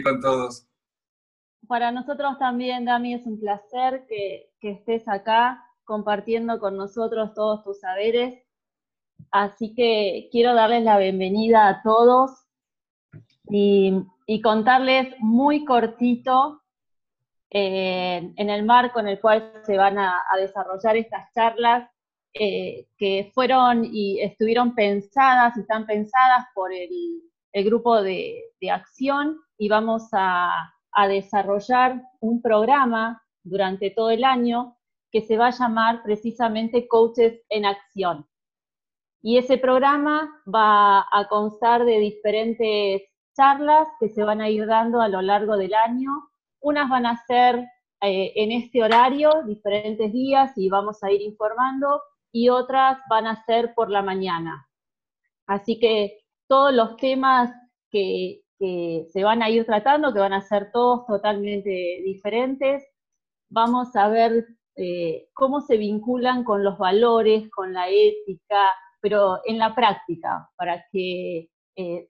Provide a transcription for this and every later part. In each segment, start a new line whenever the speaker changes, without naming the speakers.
con todos.
Para nosotros también, Dami, es un placer que estés acá compartiendo con nosotros todos tus saberes. Así que quiero darles la bienvenida a todos y contarles muy cortito en el marco en el cual se van a desarrollar estas charlas que fueron y estuvieron pensadas y están pensadas por el grupo de acción, y vamos a desarrollar un programa durante todo el año que se va a llamar precisamente Coaches en Acción. Y ese programa va a constar de diferentes charlas que se van a ir dando a lo largo del año. Unas van a ser en este horario, diferentes días, y vamos a ir informando, y otras van a ser por la mañana. Así que todos los temas que se van a ir tratando, que van a ser todos totalmente diferentes, vamos a ver cómo se vinculan con los valores, con la ética, pero en la práctica, para que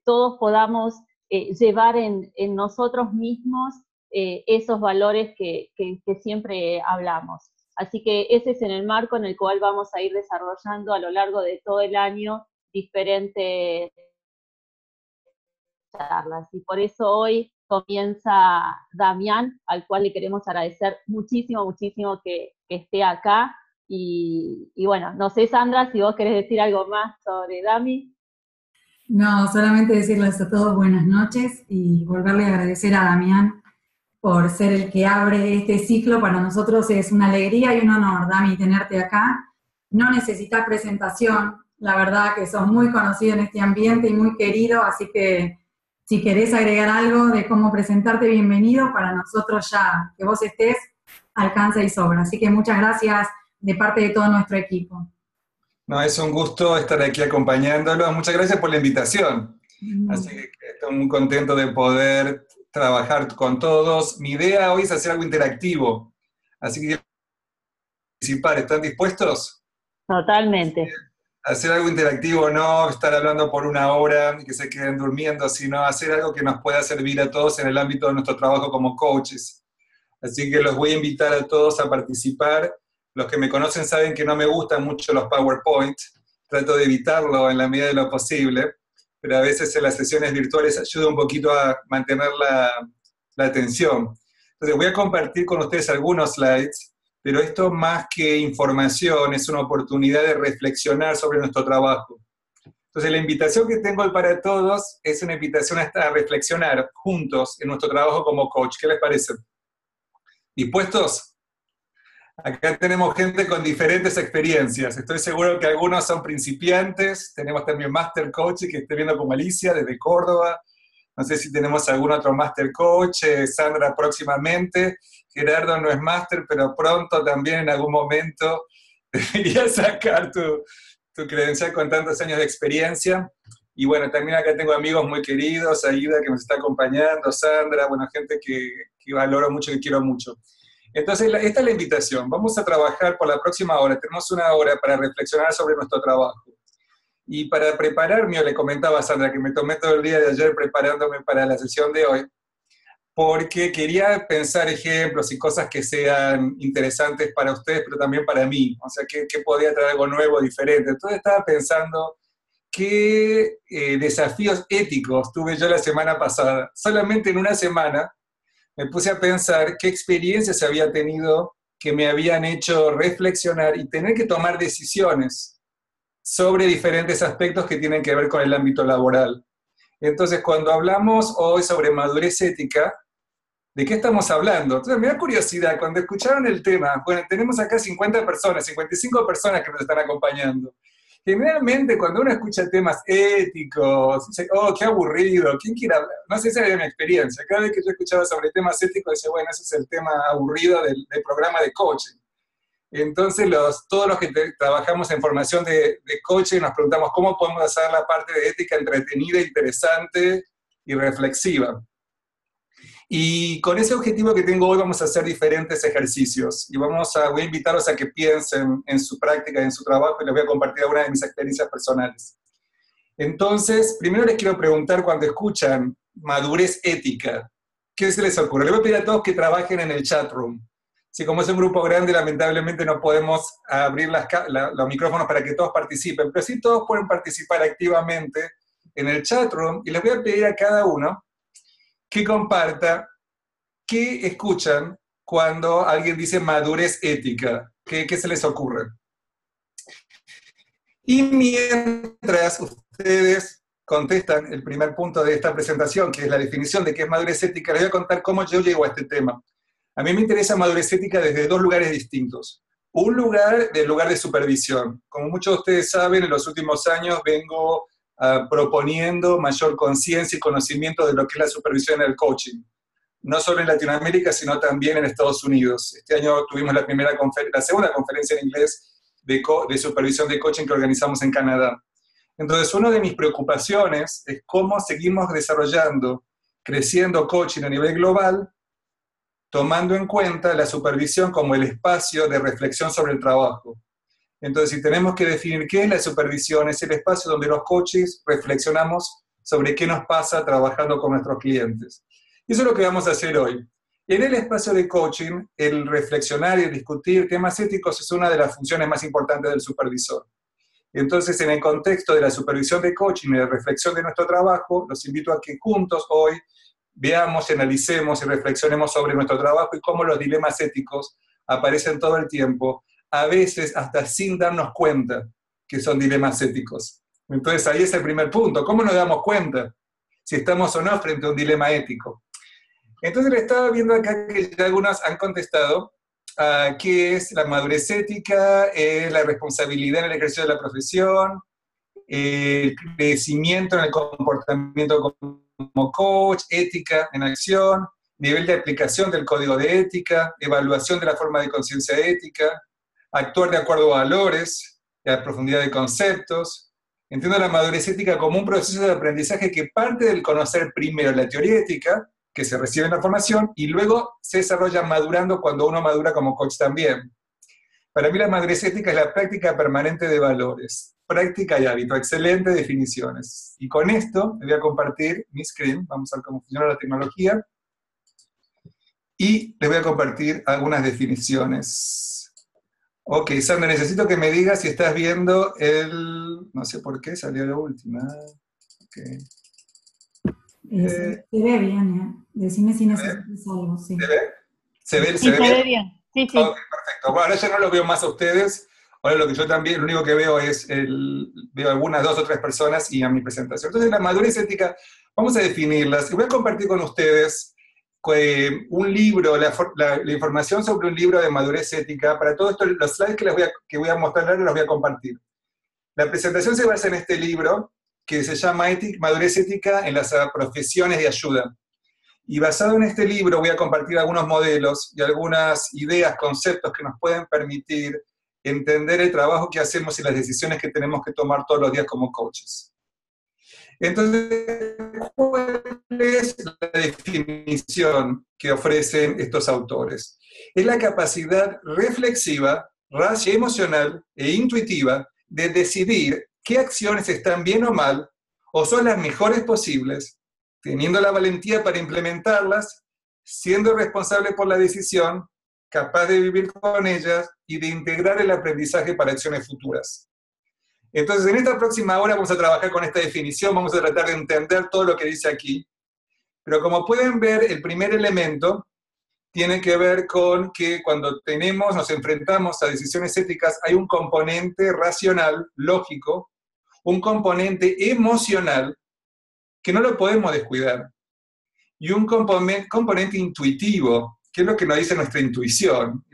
todos podamos llevar en nosotros mismos esos valores que siempre hablamos. Así que ese es en el marco en el cual vamos a ir desarrollando a lo largo de todo el año diferentes charlas. Y por eso hoy comienza Damián, al cual le queremos agradecer muchísimo, muchísimo que esté acá. Y bueno, no sé, Sandra, si vos querés decir algo más sobre Dami.
No, solamente decirles a todos buenas noches y volverle a agradecer a Damián por ser el que abre este ciclo. Para nosotros es una alegría y un honor, Dami, tenerte acá. No necesitas presentación, la verdad que sos muy conocido en este ambiente y muy querido, así que si querés agregar algo de cómo presentarte, bienvenido. Para nosotros ya que vos estés, alcanza y sobra. Así que muchas gracias de parte de todo nuestro equipo.
No, es un gusto estar aquí acompañándolo. Muchas gracias por la invitación. Así que estoy muy contento de poder trabajar con todos. Mi idea hoy es hacer algo interactivo. Así que participar. ¿Están dispuestos?
Totalmente.
Hacer algo interactivo, no estar hablando por una hora y que se queden durmiendo, sino hacer algo que nos pueda servir a todos en el ámbito de nuestro trabajo como coaches. Así que los voy a invitar a todos a participar. Los que me conocen saben que no me gustan mucho los PowerPoint. Trato de evitarlo en la medida de lo posible, pero a veces en las sesiones virtuales ayuda un poquito a mantener la atención. Entonces voy a compartir con ustedes algunos slides, pero esto más que información es una oportunidad de reflexionar sobre nuestro trabajo. Entonces la invitación que tengo para todos es una invitación a reflexionar juntos en nuestro trabajo como coach. ¿Qué les parece? ¿Dispuestos? Acá tenemos gente con diferentes experiencias. Estoy seguro que algunos son principiantes. Tenemos también Master Coach, que estoy viendo como Alicia desde Córdoba. No sé si tenemos algún otro Master Coach. Sandra próximamente. Gerardo no es Master, pero pronto también en algún momento deberías sacar tu credencial con tantos años de experiencia. Y bueno, también acá tengo amigos muy queridos, Aida que nos está acompañando, Sandra, bueno, gente que valoro mucho, que quiero mucho. Entonces, esta es la invitación. Vamos a trabajar por la próxima hora. Tenemos una hora para reflexionar sobre nuestro trabajo. Y para prepararme, le comentaba a Sandra que me tomé todo el día de ayer preparándome para la sesión de hoy, porque quería pensar ejemplos y cosas que sean interesantes para ustedes, pero también para mí. O sea, que podía traer algo nuevo, diferente. Entonces estaba pensando qué desafíos éticos tuve yo la semana pasada. Solamente en una semana me puse a pensar qué experiencias había tenido que me habían hecho reflexionar y tener que tomar decisiones sobre diferentes aspectos que tienen que ver con el ámbito laboral. Entonces, cuando hablamos hoy sobre madurez ética, ¿de qué estamos hablando? Entonces, me da curiosidad, cuando escucharon el tema, bueno, tenemos acá 50 personas, 55 personas que nos están acompañando. Generalmente, cuando uno escucha temas éticos, dice, oh, qué aburrido, ¿quién quiere hablar? No sé si era de mi experiencia. Cada vez que yo escuchaba sobre temas éticos, decía, bueno, ese es el tema aburrido del programa de coaching. Entonces, todos los que trabajamos en formación de coaching nos preguntamos cómo podemos hacer la parte de ética entretenida, interesante y reflexiva. Y con ese objetivo que tengo hoy vamos a hacer diferentes ejercicios y voy a invitarlos a que piensen en su práctica, en su trabajo, y les voy a compartir algunas de mis experiencias personales. Entonces, primero les quiero preguntar, cuando escuchan madurez ética, ¿Qué se les ocurre? Les voy a pedir a todos que trabajen en el chat room. Si como es un grupo grande, lamentablemente no podemos abrir los micrófonos para que todos participen, pero sí todos pueden participar activamente en el chat room, y les voy a pedir a cada uno que comparta qué escuchan cuando alguien dice madurez ética. ¿Qué se les ocurre? Y mientras ustedes contestan el primer punto de esta presentación, que es la definición de qué es madurez ética, les voy a contar cómo yo llego a este tema. A mí me interesa madurez ética desde dos lugares distintos. Un lugar, del lugar de supervisión. Como muchos de ustedes saben, en los últimos años vengo proponiendo mayor conciencia y conocimiento de lo que es la supervisión en el coaching. No solo en Latinoamérica, sino también en Estados Unidos. Este año tuvimos la segunda conferencia en inglés de supervisión de coaching que organizamos en Canadá. Entonces, una de mis preocupaciones es cómo seguimos desarrollando, creciendo coaching a nivel global, tomando en cuenta la supervisión como el espacio de reflexión sobre el trabajo. Entonces, si tenemos que definir qué es la supervisión, es el espacio donde los coaches reflexionamos sobre qué nos pasa trabajando con nuestros clientes. Y eso es lo que vamos a hacer hoy. En el espacio de coaching, el reflexionar y el discutir temas éticos es una de las funciones más importantes del supervisor. Entonces, en el contexto de la supervisión de coaching y de reflexión de nuestro trabajo, los invito a que juntos hoy veamos, analicemos y reflexionemos sobre nuestro trabajo y cómo los dilemas éticos aparecen todo el tiempo, a veces hasta sin darnos cuenta que son dilemas éticos. Entonces ahí es el primer punto. ¿Cómo nos damos cuenta si estamos o no frente a un dilema ético? Entonces le estaba viendo acá que ya algunos han contestado qué es la madurez ética, la responsabilidad en el ejercicio de la profesión, el crecimiento en el comportamiento como coach, ética en acción, nivel de aplicación del código de ética, evaluación de la forma de conciencia ética, actuar de acuerdo a valores, la profundidad de conceptos. Entiendo la madurez ética como un proceso de aprendizaje que parte del conocer primero la teoría ética, que se recibe en la formación, y luego se desarrolla madurando cuando uno madura como coach también. Para mí la madurez ética es la práctica permanente de valores. Práctica y hábito, excelentes definiciones. Y con esto les voy a compartir mi screen, vamos a ver cómo funciona la tecnología, y les voy a compartir algunas definiciones. Ok, Sandra, necesito que me digas si estás viendo no sé por qué, salió la última. Okay.
Se ve bien, ¿eh? Decime si necesitas algo, sí.
¿Se ve? ¿Se ve?
Sí, se ve bien. Sí, sí.
Ok, perfecto. Bueno, ahora ya no lo veo más a ustedes. Ahora lo que yo también, lo único que veo es, veo algunas 2 o 3 personas y a mi presentación. Entonces, la madurez ética, vamos a definirlas. Y voy a compartir con ustedes un libro, la información sobre un libro de madurez ética. Para todo esto, los slides que voy a mostrarles los voy a compartir. La presentación se basa en este libro, que se llama Madurez ética en las profesiones de ayuda. Y basado en este libro voy a compartir algunos modelos y algunas ideas, conceptos que nos pueden permitir entender el trabajo que hacemos y las decisiones que tenemos que tomar todos los días como coaches. Entonces, ¿cuál es la definición que ofrecen estos autores? Es la capacidad reflexiva, racional, emocional e intuitiva de decidir qué acciones están bien o mal, o son las mejores posibles, teniendo la valentía para implementarlas, siendo responsable por la decisión, capaz de vivir con ellas y de integrar el aprendizaje para acciones futuras. Entonces, en esta próxima hora vamos a trabajar con esta definición, vamos a tratar de entender todo lo que dice aquí. Pero como pueden ver, el primer elemento tiene que ver con que cuando nos enfrentamos a decisiones éticas, hay un componente racional, lógico, un componente emocional, que no lo podemos descuidar, y un componente intuitivo, que es lo que nos dice nuestra intuición.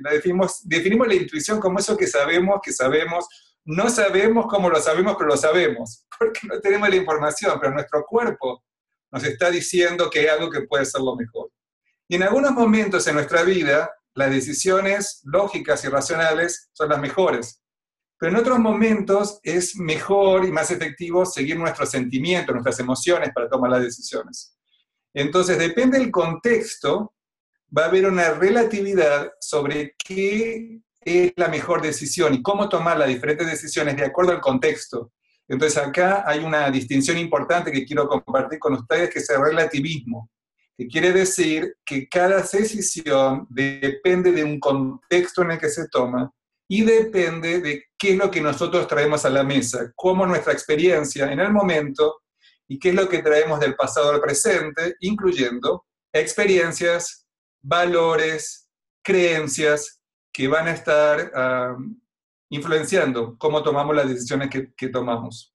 Definimos la intuición como eso que sabemos, no sabemos cómo lo sabemos, pero lo sabemos, porque no tenemos la información, pero nuestro cuerpo nos está diciendo que hay algo que puede ser lo mejor. Y en algunos momentos en nuestra vida, las decisiones lógicas y racionales son las mejores, pero en otros momentos es mejor y más efectivo seguir nuestros sentimientos, nuestras emociones para tomar las decisiones. Entonces, depende del contexto, va a haber una relatividad sobre qué es la mejor decisión y cómo tomar las diferentes decisiones de acuerdo al contexto. Entonces, acá hay una distinción importante que quiero compartir con ustedes, que es el relativismo. que quiere decir que cada decisión depende de un contexto en el que se toma y depende de qué es lo que nosotros traemos a la mesa, cómo nuestra experiencia en el momento y qué es lo que traemos del pasado al presente, incluyendo experiencias, valores, creencias que van a estar influenciando cómo tomamos las decisiones que tomamos.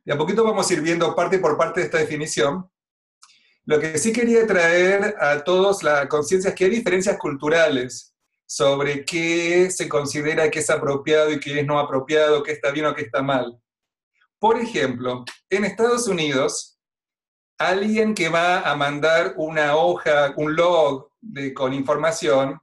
De a poquito vamos a ir viendo parte por parte de esta definición. Lo que sí quería traer a todos la conciencia es que hay diferencias culturales sobre qué se considera que es apropiado y qué es no apropiado, qué está bien o qué está mal. Por ejemplo, en Estados Unidos, alguien que va a mandar una hoja, un log con información,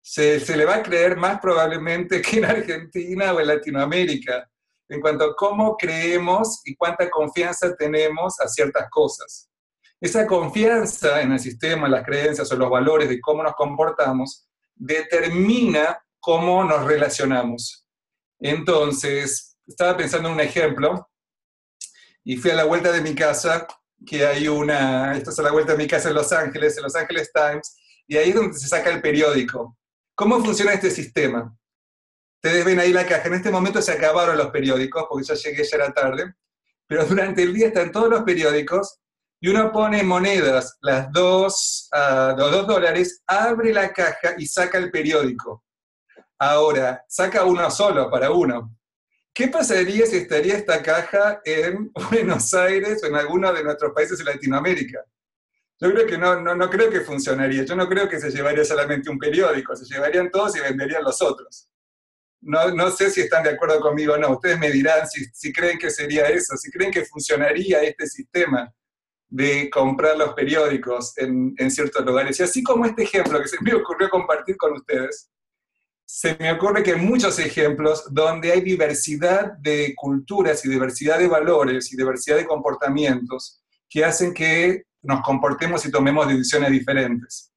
se le va a creer más probablemente que en Argentina o en Latinoamérica, en cuanto a cómo creemos y cuánta confianza tenemos a ciertas cosas. Esa confianza en el sistema, en las creencias o los valores de cómo nos comportamos, determina cómo nos relacionamos. Entonces, estaba pensando en un ejemplo, y fui a la vuelta de mi casa, que hay esto es a la vuelta de mi casa en Los Ángeles Times, y ahí es donde se saca el periódico. ¿Cómo funciona este sistema? Ustedes ven ahí la caja, en este momento se acabaron los periódicos, porque ya llegué, ya era tarde, pero durante el día están todos los periódicos, y uno pone monedas, los $2, abre la caja y saca el periódico. Ahora, saca uno solo para uno. ¿Qué pasaría si estaría esta caja en Buenos Aires o en alguno de nuestros países de Latinoamérica? Yo creo que no creo que funcionaría. Yo no creo que se llevaría solamente un periódico, se llevarían todos y venderían los otros. No sé si están de acuerdo conmigo o no. Ustedes me dirán si creen que sería eso, si creen que funcionaría este sistema de comprar los periódicos en ciertos lugares. Y así como este ejemplo que se me ocurrió compartir con ustedes, se me ocurre que hay muchos ejemplos donde hay diversidad de culturas y diversidad de valores y diversidad de comportamientos que hacen que nos comportemos y tomemos decisiones diferentes.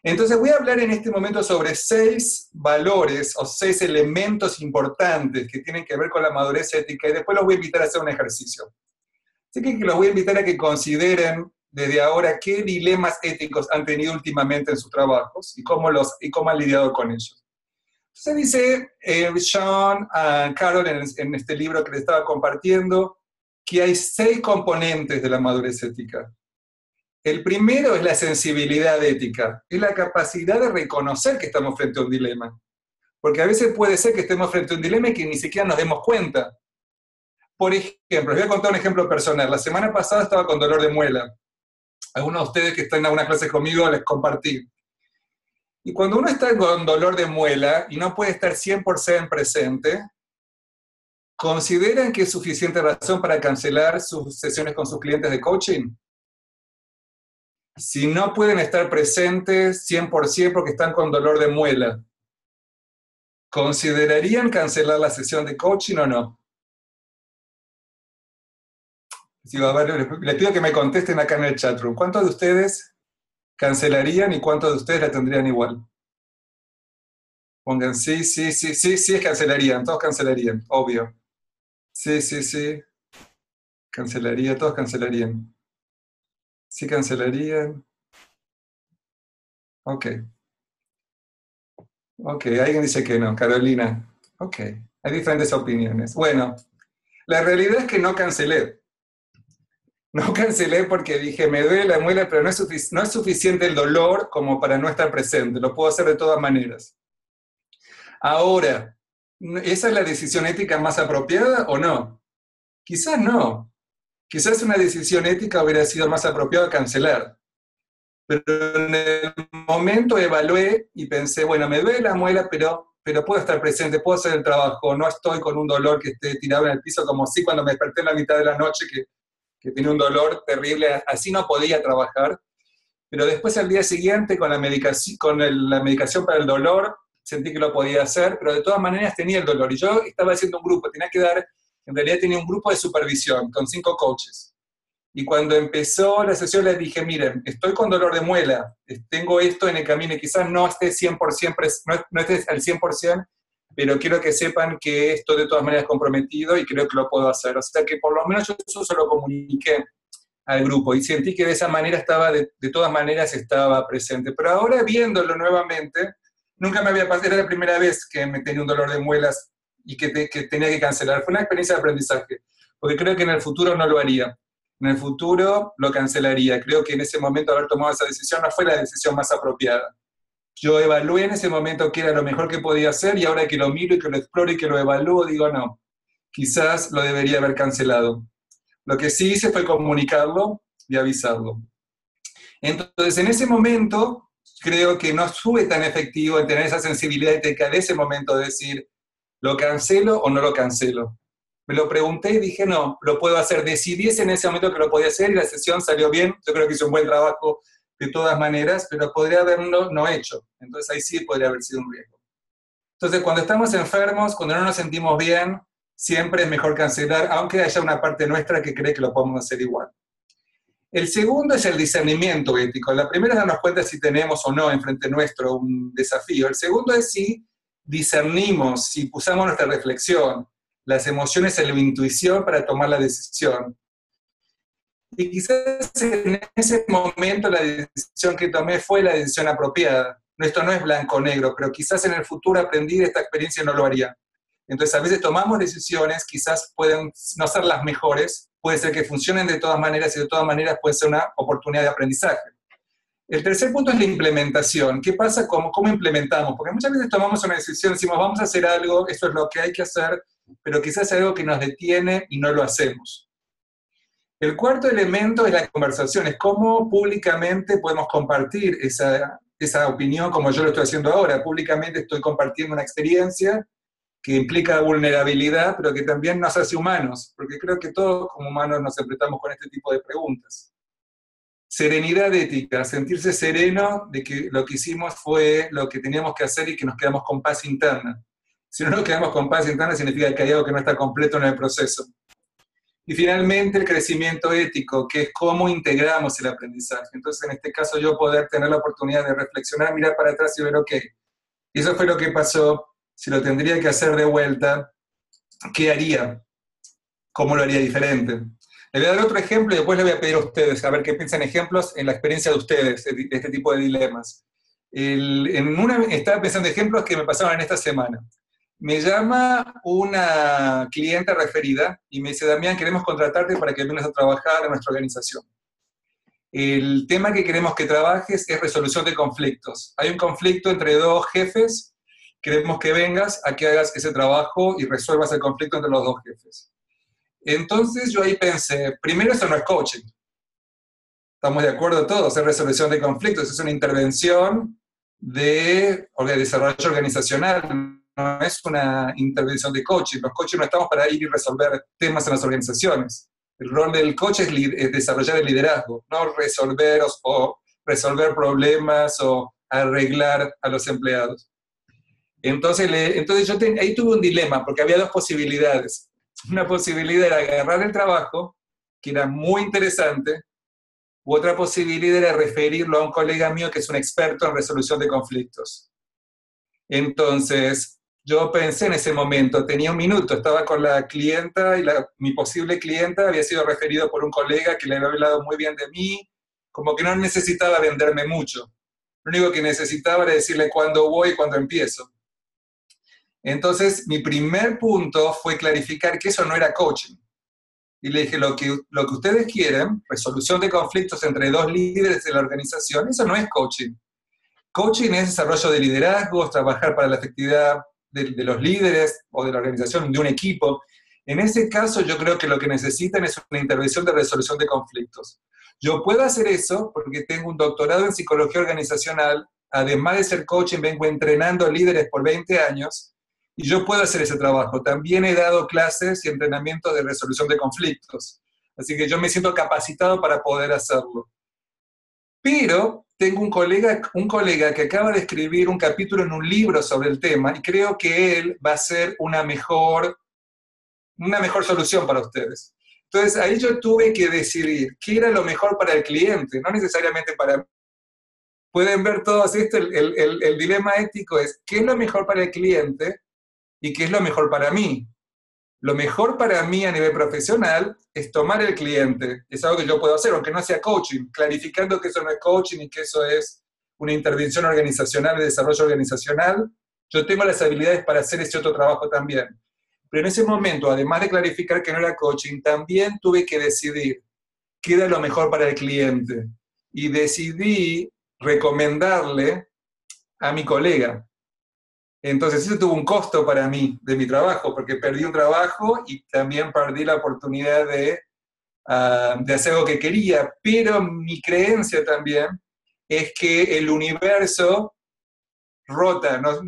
Entonces voy a hablar en este momento sobre 6 valores o 6 elementos importantes que tienen que ver con la madurez ética y después los voy a invitar a hacer un ejercicio. Así que los voy a invitar a que consideren desde ahora qué dilemas éticos han tenido últimamente en sus trabajos y cómo han lidiado con ellos. Entonces dice Sean Carroll en este libro que les estaba compartiendo que hay 6 componentes de la madurez ética. El primero es la sensibilidad ética, es la capacidad de reconocer que estamos frente a un dilema. Porque a veces puede ser que estemos frente a un dilema y que ni siquiera nos demos cuenta. Por ejemplo, les voy a contar un ejemplo personal. La semana pasada estaba con dolor de muela. Algunos de ustedes que están en algunas clases conmigo les compartí. Y cuando uno está con dolor de muela y no puede estar 100% presente, ¿consideran que es suficiente razón para cancelar sus sesiones con sus clientes de coaching? Si no pueden estar presentes 100% porque están con dolor de muela, ¿considerarían cancelar la sesión de coaching o no? A ver, les pido que me contesten acá en el chatroom. ¿Cuántos de ustedes cancelarían y cuántos de ustedes la tendrían igual? Pongan sí, cancelarían, todos cancelarían, obvio. Sí, cancelaría, todos cancelarían. Sí cancelarían. Ok, alguien dice que no, Carolina. Ok, hay diferentes opiniones. Bueno, la realidad es que no cancelé. No cancelé porque dije, me duele la muela, pero no es suficiente el dolor como para no estar presente. Lo puedo hacer de todas maneras. Ahora, ¿esa es la decisión ética más apropiada o no? Quizás no. Quizás una decisión ética hubiera sido más apropiada cancelar. Pero en el momento evalué y pensé, bueno, me duele la muela, pero puedo estar presente, puedo hacer el trabajo, no estoy con un dolor que esté tirado en el piso, como si cuando me desperté en la mitad de la noche, que tenía un dolor terrible, así no podía trabajar. Pero después al día siguiente, con la medicación para el dolor, sentí que lo podía hacer, pero de todas maneras tenía el dolor. Y yo estaba haciendo un grupo, en realidad tenía un grupo de supervisión con 5 coaches. Y cuando empezó la sesión les dije, miren, estoy con dolor de muela, tengo esto en el camino y quizás no esté 100%, no esté al 100%, pero quiero que sepan que estoy de todas maneras comprometido y creo que lo puedo hacer. O sea que por lo menos yo eso se lo comuniqué. al grupo, y sentí que de esa manera de todas maneras estaba presente. Pero ahora viéndolo nuevamente, nunca me había pasado, era la primera vez que me tenía un dolor de muelas y que tenía que cancelar. Fue una experiencia de aprendizaje, porque creo que en el futuro no lo haría. En el futuro lo cancelaría. Creo que en ese momento haber tomado esa decisión no fue la decisión más apropiada. Yo evalué en ese momento qué era lo mejor que podía hacer, y ahora que lo miro y que lo exploro y que lo evalúo, digo, no, quizás lo debería haber cancelado. Lo que sí hice fue comunicarlo y avisarlo. Entonces, en ese momento, creo que no fue tan efectivo en tener esa sensibilidad ética de ese momento de decir, ¿lo cancelo o no lo cancelo? Me lo pregunté y dije, no, lo puedo hacer. Decidí en ese momento que lo podía hacer y la sesión salió bien. Yo creo que hice un buen trabajo de todas maneras, pero podría haberlo no hecho. Entonces ahí sí podría haber sido un riesgo. Entonces, cuando estamos enfermos, cuando no nos sentimos bien, siempre es mejor cancelar, aunque haya una parte nuestra que cree que lo podemos hacer igual. El segundo es el discernimiento ético. La primera es darnos cuenta si tenemos o no enfrente nuestro un desafío. El segundo es si discernimos, si usamos nuestra reflexión, las emociones y la intuición para tomar la decisión. Y quizás en ese momento la decisión que tomé fue la decisión apropiada. Esto no es blanco o negro, pero quizás en el futuro aprendí de esta experiencia y no lo haría. Entonces a veces tomamos decisiones, quizás pueden no ser las mejores, puede ser que funcionen de todas maneras y de todas maneras puede ser una oportunidad de aprendizaje. El tercer punto es la implementación. ¿Qué pasa? ¿Cómo implementamos? Porque muchas veces tomamos una decisión, decimos vamos a hacer algo, esto es lo que hay que hacer, pero quizás es algo que nos detiene y no lo hacemos. El cuarto elemento es la conversación, es cómo públicamente podemos compartir esa opinión como yo lo estoy haciendo ahora. Públicamente estoy compartiendo una experiencia que implica vulnerabilidad, pero que también nos hace humanos, porque creo que todos como humanos nos enfrentamos con este tipo de preguntas. Serenidad ética, sentirse sereno de que lo que hicimos fue lo que teníamos que hacer y que nos quedamos con paz interna. Si no nos quedamos con paz interna, significa que hay algo que no está completo en el proceso. Y finalmente el crecimiento ético, que es cómo integramos el aprendizaje. Entonces, en este caso, yo poder tener la oportunidad de reflexionar, mirar para atrás y ver, ok, eso fue lo que pasó, si lo tendría que hacer de vuelta, ¿qué haría? ¿Cómo lo haría diferente? Le voy a dar otro ejemplo y después le voy a pedir a ustedes a ver qué piensan ejemplos en la experiencia de ustedes, de este tipo de dilemas. Estaba pensando ejemplos que me pasaron en esta semana. Me llama una clienta referida y me dice, Damián, queremos contratarte para que vengas a trabajar en nuestra organización. El tema que queremos que trabajes es resolución de conflictos. Hay un conflicto entre dos jefes, queremos que vengas a que hagas ese trabajo y resuelvas el conflicto entre los dos jefes. Entonces yo ahí pensé, primero eso no es coaching. Estamos de acuerdo todos, es resolución de conflictos, es una intervención de desarrollo organizacional, no es una intervención de coaching. Los coaches no estamos para ir y resolver temas en las organizaciones. El rol del coach es desarrollar el liderazgo, no resolver problemas o arreglar a los empleados. Entonces yo ahí tuve un dilema, porque había dos posibilidades. Una posibilidad era agarrar el trabajo, que era muy interesante, u otra posibilidad era referirlo a un colega mío que es un experto en resolución de conflictos. Entonces, yo pensé en ese momento, tenía un minuto, estaba con la clienta y mi posible clienta había sido referido por un colega que le había hablado muy bien de mí, como que no necesitaba venderme mucho. Lo único que necesitaba era decirle cuándo voy y cuándo empiezo. Entonces, mi primer punto fue clarificar que eso no era coaching. Y le dije, lo que ustedes quieren, resolución de conflictos entre dos líderes de la organización, eso no es coaching. Coaching es desarrollo de liderazgos, trabajar para la efectividad de los líderes o de la organización, de un equipo. En ese caso, yo creo que lo que necesitan es una intervención de resolución de conflictos. Yo puedo hacer eso porque tengo un doctorado en psicología organizacional, además de ser coaching, vengo entrenando líderes por 20 años, y yo puedo hacer ese trabajo. También he dado clases y entrenamiento de resolución de conflictos. Así que yo me siento capacitado para poder hacerlo. Pero tengo un colega que acaba de escribir un capítulo en un libro sobre el tema y creo que él va a ser una mejor solución para ustedes. Entonces ahí yo tuve que decidir qué era lo mejor para el cliente, no necesariamente para mí. Pueden ver todos esto, el dilema ético es qué es lo mejor para el cliente y qué es lo mejor para mí. lo mejor para mí a nivel profesional es tomar el cliente. Es algo que yo puedo hacer, aunque no sea coaching, clarificando que eso no es coaching y que eso es una intervención organizacional, de desarrollo organizacional. Yo tengo las habilidades para hacer ese otro trabajo también. Pero en ese momento, además de clarificar que no era coaching, también tuve que decidir qué era lo mejor para el cliente. Y decidí recomendarle a mi colega. Entonces eso tuvo un costo para mí, de mi trabajo, porque perdí un trabajo y también perdí la oportunidad de hacer algo que quería. Pero mi creencia también es que el universo rota, ¿no?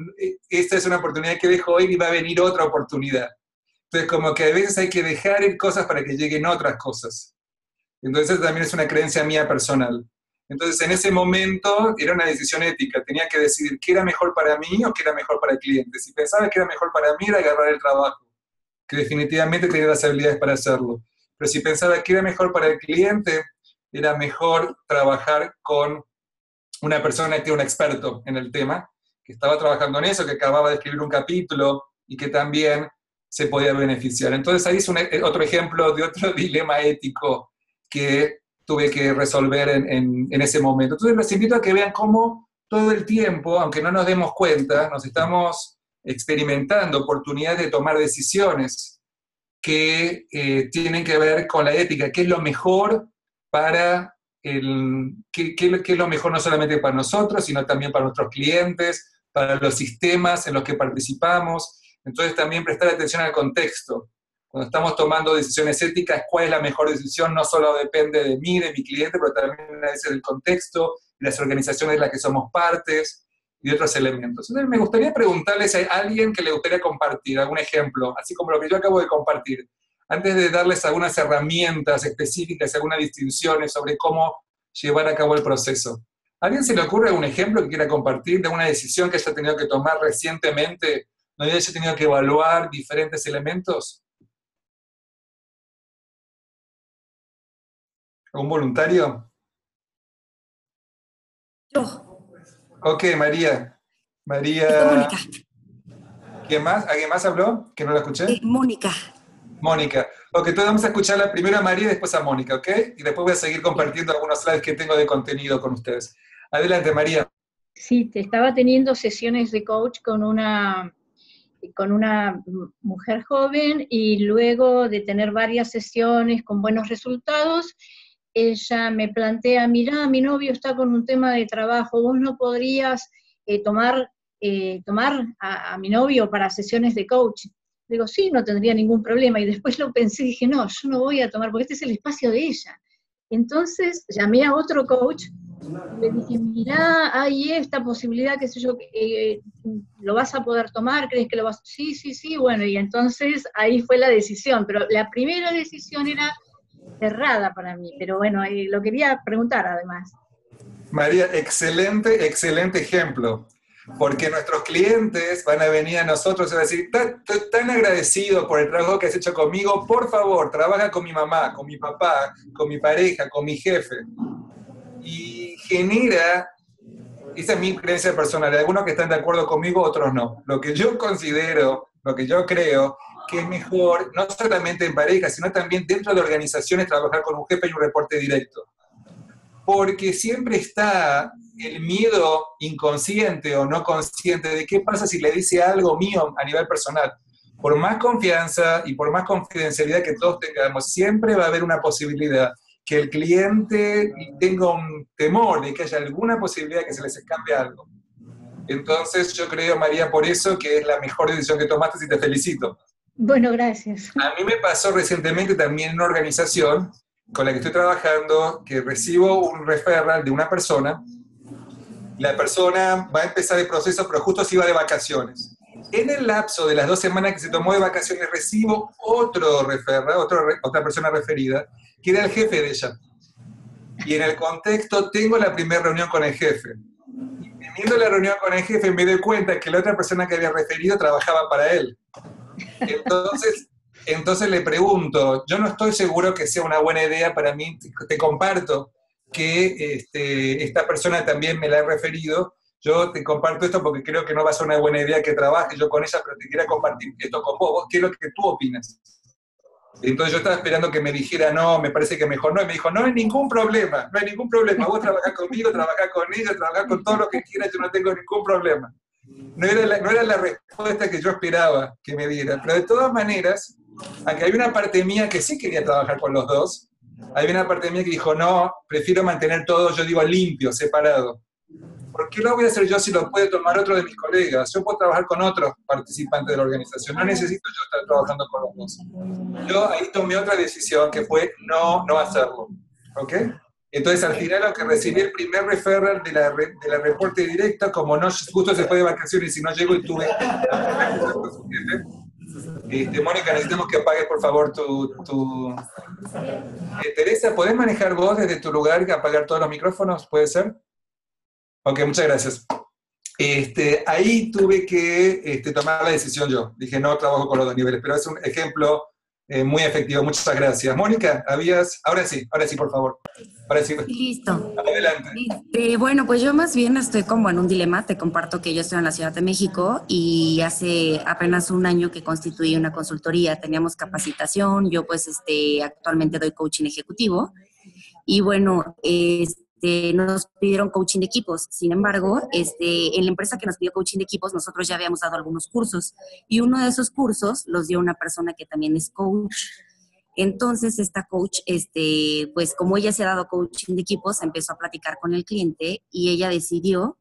Esta es una oportunidad que dejo ir y va a venir otra oportunidad. Entonces como que a veces hay que dejar ir cosas para que lleguen otras cosas. Entonces también es una creencia mía personal. Entonces en ese momento era una decisión ética, tenía que decidir qué era mejor para mí o qué era mejor para el cliente. Si pensaba que era mejor para mí era agarrar el trabajo, que definitivamente tenía las habilidades para hacerlo. Pero si pensaba que era mejor para el cliente, era mejor trabajar con una persona que era un experto en el tema, que estaba trabajando en eso, que acababa de escribir un capítulo y que también se podía beneficiar. Entonces ahí es otro ejemplo de otro dilema ético que tuve que resolver en ese momento. Entonces les invito a que vean cómo todo el tiempo, aunque no nos demos cuenta, nos estamos experimentando oportunidades de tomar decisiones que tienen que ver con la ética, qué es lo mejor para qué es lo mejor no solamente para nosotros, sino también para nuestros clientes, para los sistemas en los que participamos. Entonces también prestar atención al contexto. Cuando estamos tomando decisiones éticas, ¿cuál es la mejor decisión? No solo depende de mí, de mi cliente, pero también a veces del contexto, de las organizaciones de las que somos partes y de otros elementos. Entonces me gustaría preguntarles si hay alguien que le gustaría compartir algún ejemplo, así como lo que yo acabo de compartir, antes de darles algunas herramientas específicas, algunas distinciones sobre cómo llevar a cabo el proceso. ¿A alguien se le ocurre algún ejemplo que quiera compartir de una decisión que haya tenido que tomar recientemente, donde haya tenido que evaluar diferentes elementos? ¿Un voluntario?
Yo.
Ok, María.
Esto,
María.
Mónica.
¿Quién más? ¿Alguien más habló? ¿Que no la escuché?
Mónica.
Mónica. Ok, entonces vamos a escucharla primero a María y después a Mónica, ¿ok? Y después voy a seguir compartiendo algunos slides que tengo de contenido con ustedes. Adelante, María.
Sí, te estaba teniendo sesiones de coach con una mujer joven y luego de tener varias sesiones con buenos resultados, ella me plantea, mirá, mi novio está con un tema de trabajo, vos no podrías tomar a mi novio para sesiones de coach. Digo, sí, no tendría ningún problema, y después lo pensé y dije, no, yo no voy a tomar, porque este es el espacio de ella. Entonces llamé a otro coach, le dije, mirá, hay esta posibilidad, qué sé yo, ¿lo vas a poder tomar? ¿Crees que lo vas a...? Sí, sí, sí, bueno, y entonces ahí fue la decisión, pero la primera decisión era cerrada para mí, pero bueno, lo quería preguntar además.
María, excelente, excelente ejemplo, porque nuestros clientes van a venir a nosotros y van a decir, tan agradecido por el trabajo que has hecho conmigo, por favor, trabaja con mi mamá, con mi papá, con mi pareja, con mi jefe. Y genera, esa es mi creencia personal, hay algunos que están de acuerdo conmigo, otros no. Lo que yo considero, lo que yo creo, que es mejor, no solamente en pareja, sino también dentro de organizaciones, trabajar con un jefe y un reporte directo. Porque siempre está el miedo inconsciente o no consciente de qué pasa si le dice algo mío a nivel personal. Por más confianza y por más confidencialidad que todos tengamos, siempre va a haber una posibilidad que el cliente tenga un temor de que haya alguna posibilidad de que se les escape algo. Entonces yo creo, María, por eso que es la mejor decisión que tomaste y te felicito.
Bueno, gracias.
A mí me pasó recientemente también en una organización con la que estoy trabajando, que recibo un referral de una persona. La persona va a empezar el proceso, pero justo se iba de vacaciones. En el lapso de las 2 semanas que se tomó de vacaciones, recibo otro referral, otra persona referida, que era el jefe de ella. Y en el contexto tengo la primera reunión con el jefe. Y teniendo la reunión con el jefe me doy cuenta que la otra persona que había referido trabajaba para él. Entonces le pregunto, yo no estoy seguro que sea una buena idea para mí, te comparto que esta persona también me la ha referido, yo te comparto esto porque creo que no va a ser una buena idea que trabaje yo con ella, pero te quería compartir esto con vos. ¿Qué es lo que tú opinas? Entonces yo estaba esperando que me dijera, no, me parece que mejor no, y me dijo, no hay ningún problema, no hay ningún problema, vos trabajás conmigo, trabajás con ella, trabajás con todo lo que quieras, yo no tengo ningún problema. No era la respuesta que yo esperaba que me diera, pero de todas maneras, aunque hay una parte mía que sí quería trabajar con los dos, hay una parte mía que dijo, no, prefiero mantener todo, yo digo, limpio, separado. ¿Por qué lo voy a hacer yo si lo puede tomar otro de mis colegas? Yo puedo trabajar con otros participantes de la organización, no necesito yo estar trabajando con los dos. Yo ahí tomé otra decisión que fue no hacerlo, ¿ok? Entonces al final, aunque recibí el primer referral de la reporte directa, como no justo se fue de vacaciones y no llegó y tuve... Mónica, necesitamos que apagues por favor tu... Teresa, ¿podés manejar vos desde tu lugar y apagar todos los micrófonos? ¿Puede ser? Ok, muchas gracias. Ahí tuve que tomar la decisión yo. Dije, no trabajo con los dos niveles, pero es un ejemplo muy efectivo. Muchas gracias. Mónica, ahora sí, por favor. Ahora sí.
Listo.
Adelante.
Bueno, pues yo más bien estoy como en un dilema. Te comparto que yo estoy en la Ciudad de México y hace apenas un año que constituí una consultoría. Teníamos capacitación. Yo pues actualmente doy coaching ejecutivo. Y bueno, nos pidieron coaching de equipos. Sin embargo, en la empresa que nos pidió coaching de equipos, nosotros ya habíamos dado algunos cursos. Y uno de esos cursos los dio una persona que también es coach. Entonces, esta coach, pues como ella se ha dado coaching de equipos, empezó a platicar con el cliente y ella decidió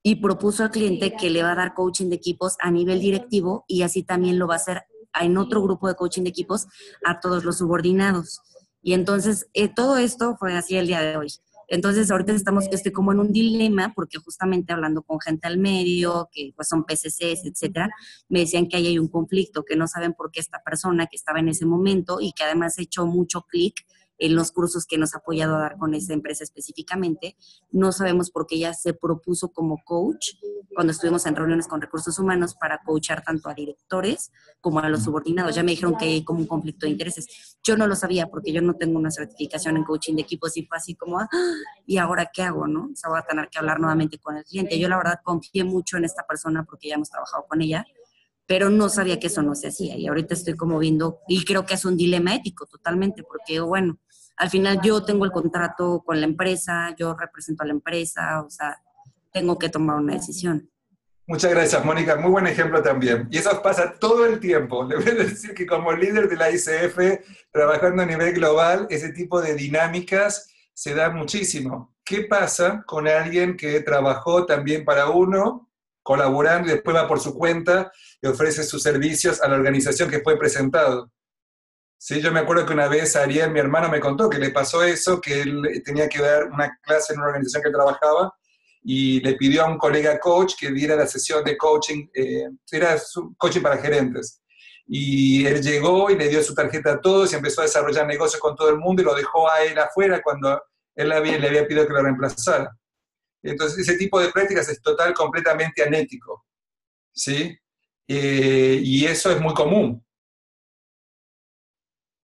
y propuso al cliente que le va a dar coaching de equipos a nivel directivo y así también lo va a hacer en otro grupo de coaching de equipos a todos los subordinados. Y entonces, todo esto fue así el día de hoy. Entonces, ahorita estoy como en un dilema, porque justamente hablando con gente al medio, que pues son PCCs, etcétera, me decían que ahí hay un conflicto, que no saben por qué esta persona que estaba en ese momento y que además ha hecho mucho clic en los cursos que nos ha apoyado a dar con esa empresa específicamente, no sabemos por qué ella se propuso como coach cuando estuvimos en reuniones con recursos humanos para coachar tanto a directores como a los subordinados. Ya me dijeron que hay como un conflicto de intereses. Yo no lo sabía porque yo no tengo una certificación en coaching de equipos y fue así como, ¿y ahora qué hago, no? O sea, voy a tener que hablar nuevamente con el cliente. Yo la verdad confié mucho en esta persona porque ya hemos trabajado con ella, pero no sabía que eso no se hacía. Y ahorita estoy como viendo, y creo que es un dilema ético totalmente, porque bueno, al final yo tengo el contrato con la empresa, yo represento a la empresa, o sea, tengo que tomar una decisión.
Muchas gracias, Mónica. Muy buen ejemplo también. Y eso pasa todo el tiempo. Le voy a decir que como líder de la ICF, trabajando a nivel global, ese tipo de dinámicas se da muchísimo. ¿Qué pasa con alguien que trabajó también para uno, colaborando y después va por su cuenta y ofrece sus servicios a la organización que fue presentado? Sí, yo me acuerdo que una vez Ariel, mi hermano, me contó que le pasó eso, que él tenía que dar una clase en una organización que trabajaba y le pidió a un colega coach que diera la sesión de coaching, era coaching para gerentes. Y él llegó y le dio su tarjeta a todos y empezó a desarrollar negocios con todo el mundo y lo dejó a él afuera cuando él le había pedido que lo reemplazara. Entonces, ese tipo de prácticas es completamente anético, ¿sí? Y eso es muy común.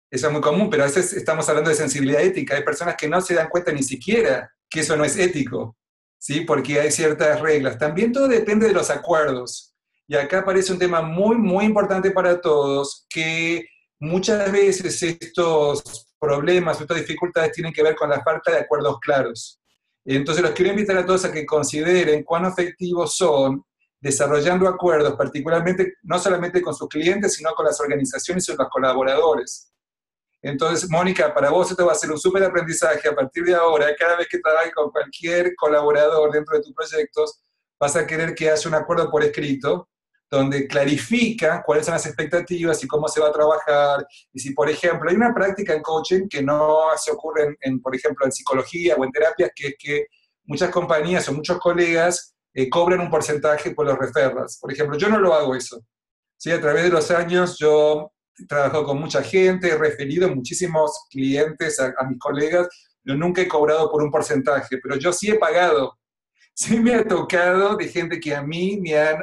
Eso es muy común, pero a veces estamos hablando de sensibilidad ética. Hay personas que no se dan cuenta ni siquiera que eso no es ético, ¿sí? Porque hay ciertas reglas. También todo depende de los acuerdos. Y acá aparece un tema muy, muy importante para todos, que muchas veces estos problemas, estas dificultades tienen que ver con la falta de acuerdos claros. Entonces los quiero invitar a todos a que consideren cuán efectivos son desarrollando acuerdos, particularmente no solamente con sus clientes, sino con las organizaciones y los colaboradores. Entonces, Mónica, para vos esto va a ser un súper aprendizaje. A partir de ahora, cada vez que trabajes con cualquier colaborador dentro de tus proyectos, vas a querer que haya un acuerdo por escrito, donde clarifica cuáles son las expectativas y cómo se va a trabajar. Y si, por ejemplo, hay una práctica en coaching que no se ocurre, por ejemplo, en psicología o en terapias, que es que muchas compañías o muchos colegas cobran un porcentaje por los referrals. Por ejemplo, yo no lo hago eso. ¿Sí? A través de los años yo he trabajado con mucha gente, he referido muchísimos clientes a mis colegas, yo nunca he cobrado por un porcentaje, pero yo sí he pagado. Sí me ha tocado de gente que a mí me han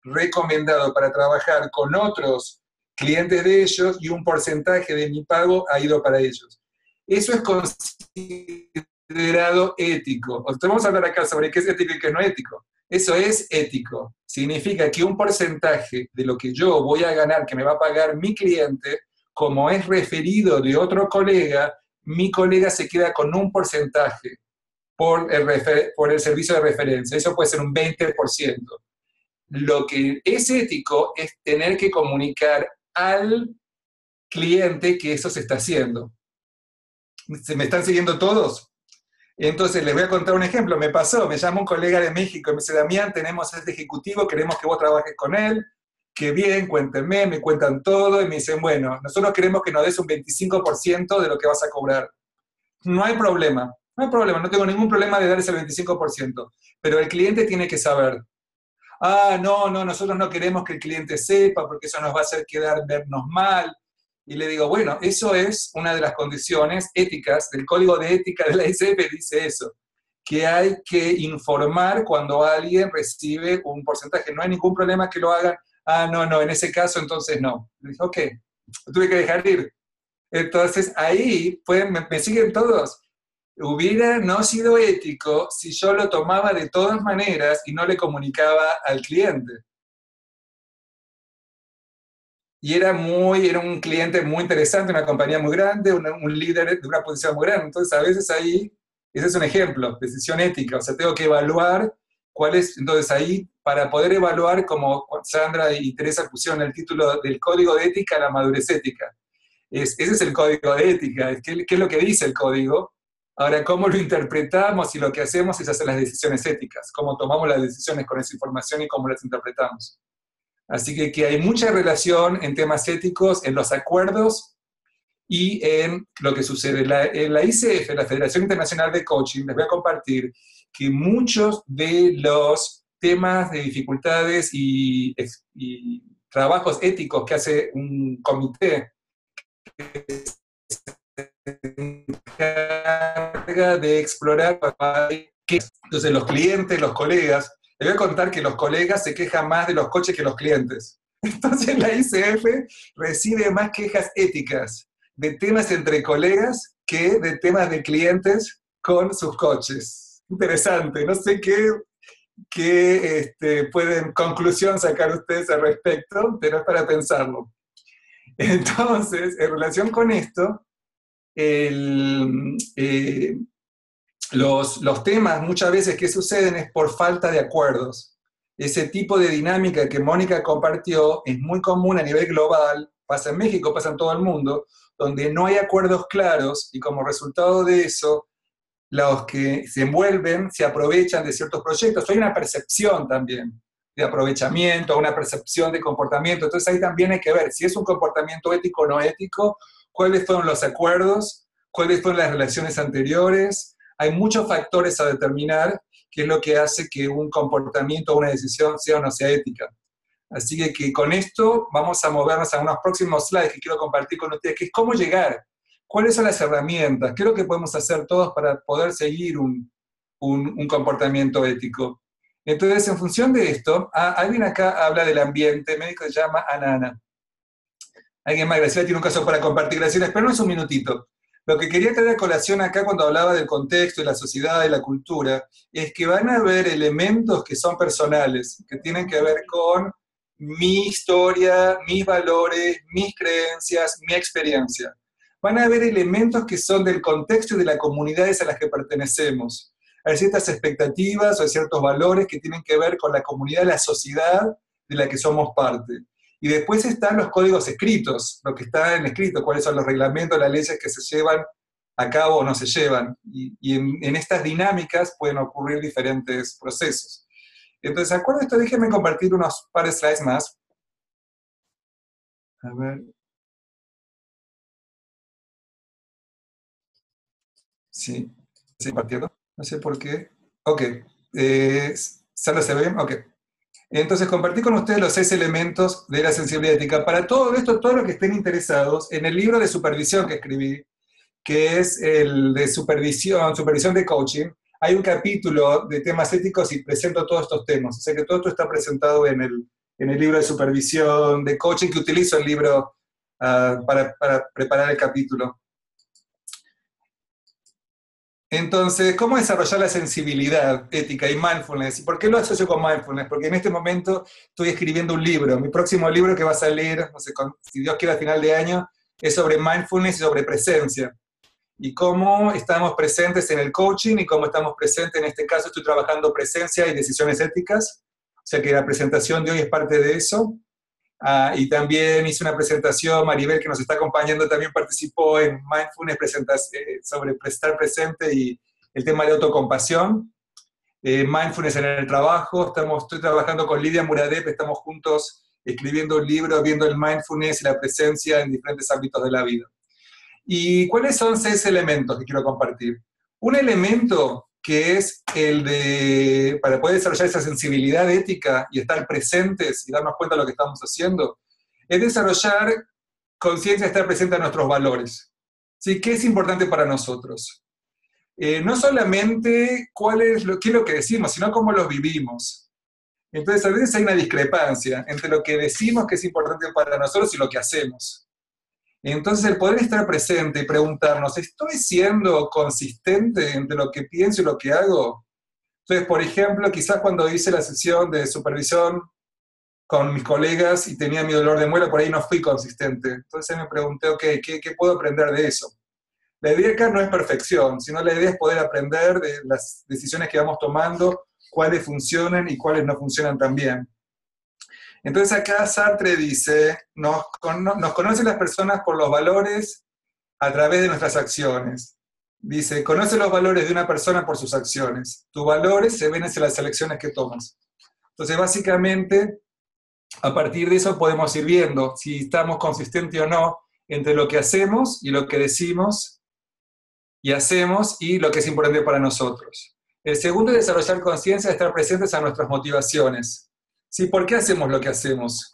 recomendado para trabajar con otros clientes de ellos y un porcentaje de mi pago ha ido para ellos. Eso es considerado ético. Vamos a hablar acá sobre qué es ético y qué no es ético. Eso es ético. Significa que un porcentaje de lo que yo voy a ganar, que me va a pagar mi cliente, como es referido de otro colega, mi colega se queda con un porcentaje por el servicio de referencia. Eso puede ser un 20%. Lo que es ético es tener que comunicar al cliente que eso se está haciendo. ¿Se me están siguiendo todos? Entonces, les voy a contar un ejemplo. Me pasó, me llama un colega de México y me dice, Damián, tenemos este ejecutivo, queremos que vos trabajes con él. Qué bien, cuéntenme, me cuentan todo y me dicen, bueno, nosotros queremos que nos des un 25% de lo que vas a cobrar. No hay problema, no hay problema, no tengo ningún problema de dar ese 25%, pero el cliente tiene que saber. No, nosotros no queremos que el cliente sepa porque eso nos va a hacer vernos mal. Y le digo, bueno, eso es una de las condiciones éticas del código de ética de la ICF, dice eso, que hay que informar cuando alguien recibe un porcentaje. No hay ningún problema que lo hagan. No, en ese caso entonces no. Le dije, ok, tuve que dejar ir. Entonces ahí, me siguen todos. Hubiera no sido ético si yo lo tomaba de todas maneras y no le comunicaba al cliente. Y era un cliente muy interesante, una compañía muy grande, un líder de una posición muy grande. Entonces, a veces ahí, ese es un ejemplo, decisión ética. O sea, tengo que evaluar cuál es. Entonces, ahí, para poder evaluar, como Sandra y Teresa pusieron el título del código de ética, la madurez ética. Ese es el código de ética. ¿Qué es lo que dice el código? Ahora, ¿cómo lo interpretamos? Y lo que hacemos es hacer las decisiones éticas. Cómo tomamos las decisiones con esa información y cómo las interpretamos. Así que hay mucha relación en temas éticos, en los acuerdos y en lo que sucede. En la ICF, la Federación Internacional de Coaching, les voy a compartir que muchos de los temas de dificultades y trabajos éticos que hace un comité que se encarga de explorar, entonces los clientes, los colegas, les voy a contar que los colegas se quejan más de los coches que los clientes. Entonces la ICF recibe más quejas éticas de temas entre colegas que de temas de clientes con sus coches. Interesante, no sé qué pueden conclusión sacar ustedes al respecto, pero es para pensarlo. Entonces, en relación con esto, los temas muchas veces que suceden es por falta de acuerdos. Ese tipo de dinámica que Mónica compartió es muy común a nivel global, pasa en México, pasa en todo el mundo, donde no hay acuerdos claros y como resultado de eso, los que se envuelven se aprovechan de ciertos proyectos. Hay una percepción también de aprovechamiento, una percepción de comportamiento. Entonces ahí también hay que ver si es un comportamiento ético o no ético, cuáles fueron los acuerdos, cuáles fueron las relaciones anteriores. Hay muchos factores a determinar qué es lo que hace que un comportamiento o una decisión sea o no sea ética. Así que con esto vamos a movernos a unos próximos slides que quiero compartir con ustedes, que es cómo llegar, cuáles son las herramientas, qué es lo que podemos hacer todos para poder seguir un comportamiento ético. Entonces, en función de esto, alguien acá habla del ambiente, médico se llama Ana. Alguien más, Graciela tiene un caso para compartir, Graciela, espéranos un minutito. Lo que quería traer a colación acá cuando hablaba del contexto, de la sociedad, de la cultura, es que van a haber elementos que son personales, que tienen que ver con mi historia, mis valores, mis creencias, mi experiencia. Van a haber elementos que son del contexto y de las comunidades a las que pertenecemos. Hay ciertas expectativas o hay ciertos valores que tienen que ver con la comunidad, la sociedad de la que somos parte. Y después están los códigos escritos, lo que está en escrito, cuáles son los reglamentos, las leyes que se llevan a cabo o no se llevan. Y en estas dinámicas pueden ocurrir diferentes procesos. Entonces, de acuerdo a esto, déjenme compartir unos par de slides más. A ver. Sí, compartiendo. No sé por qué. Ok. ¿Sandra se ve? Ok. Entonces, compartí con ustedes los 6 elementos de la sensibilidad ética. Para todo esto, todos los que estén interesados, en el libro de supervisión que escribí, que es el de supervisión de coaching, hay un capítulo de temas éticos y presento todos estos temas. O sea que todo esto está presentado en el libro de supervisión de coaching, que utilizo el libro para preparar el capítulo. Entonces, ¿cómo desarrollar la sensibilidad ética y mindfulness? ¿Y por qué lo asocio con mindfulness? Porque en este momento estoy escribiendo un libro. Mi próximo libro que va a salir, no sé, si Dios quiere, a final de año, es sobre mindfulness y sobre presencia. Y cómo estamos presentes en el coaching y cómo estamos presentes, en este caso estoy trabajando presencia y decisiones éticas. O sea que la presentación de hoy es parte de eso. Y también hice una presentación, Maribel, que nos está acompañando, también participó en Mindfulness sobre estar presente y el tema de autocompasión. Mindfulness en el trabajo, estoy trabajando con Lidia Muradep, estamos juntos escribiendo un libro, viendo el mindfulness y la presencia en diferentes ámbitos de la vida. ¿Y cuáles son 6 elementos que quiero compartir? Un elemento que es el de, para poder desarrollar esa sensibilidad ética y estar presentes y darnos cuenta de lo que estamos haciendo, es desarrollar conciencia, estar presente a nuestros valores. ¿Sí? ¿Qué es importante para nosotros? No solamente qué es lo que decimos, sino cómo lo vivimos. Entonces, a veces hay una discrepancia entre lo que decimos que es importante para nosotros y lo que hacemos. Entonces, el poder estar presente y preguntarnos, ¿estoy siendo consistente entre lo que pienso y lo que hago? Entonces, por ejemplo, quizás cuando hice la sesión de supervisión con mis colegas y tenía mi dolor de muela, por ahí no fui consistente. Entonces me pregunté, ok, ¿qué puedo aprender de eso? La idea acá no es perfección, sino la idea es poder aprender de las decisiones que vamos tomando, cuáles funcionan y cuáles no funcionan tan bien. Entonces acá Sartre dice, nos conocen las personas por los valores a través de nuestras acciones. Dice, conoce los valores de una persona por sus acciones. Tus valores se ven en las elecciones que tomas. Entonces básicamente, a partir de eso podemos ir viendo si estamos consistentes o no entre lo que hacemos y lo que decimos y hacemos y lo que es importante para nosotros. El segundo es desarrollar conciencia, estar presentes a nuestras motivaciones. ¿Sí? ¿Por qué hacemos lo que hacemos?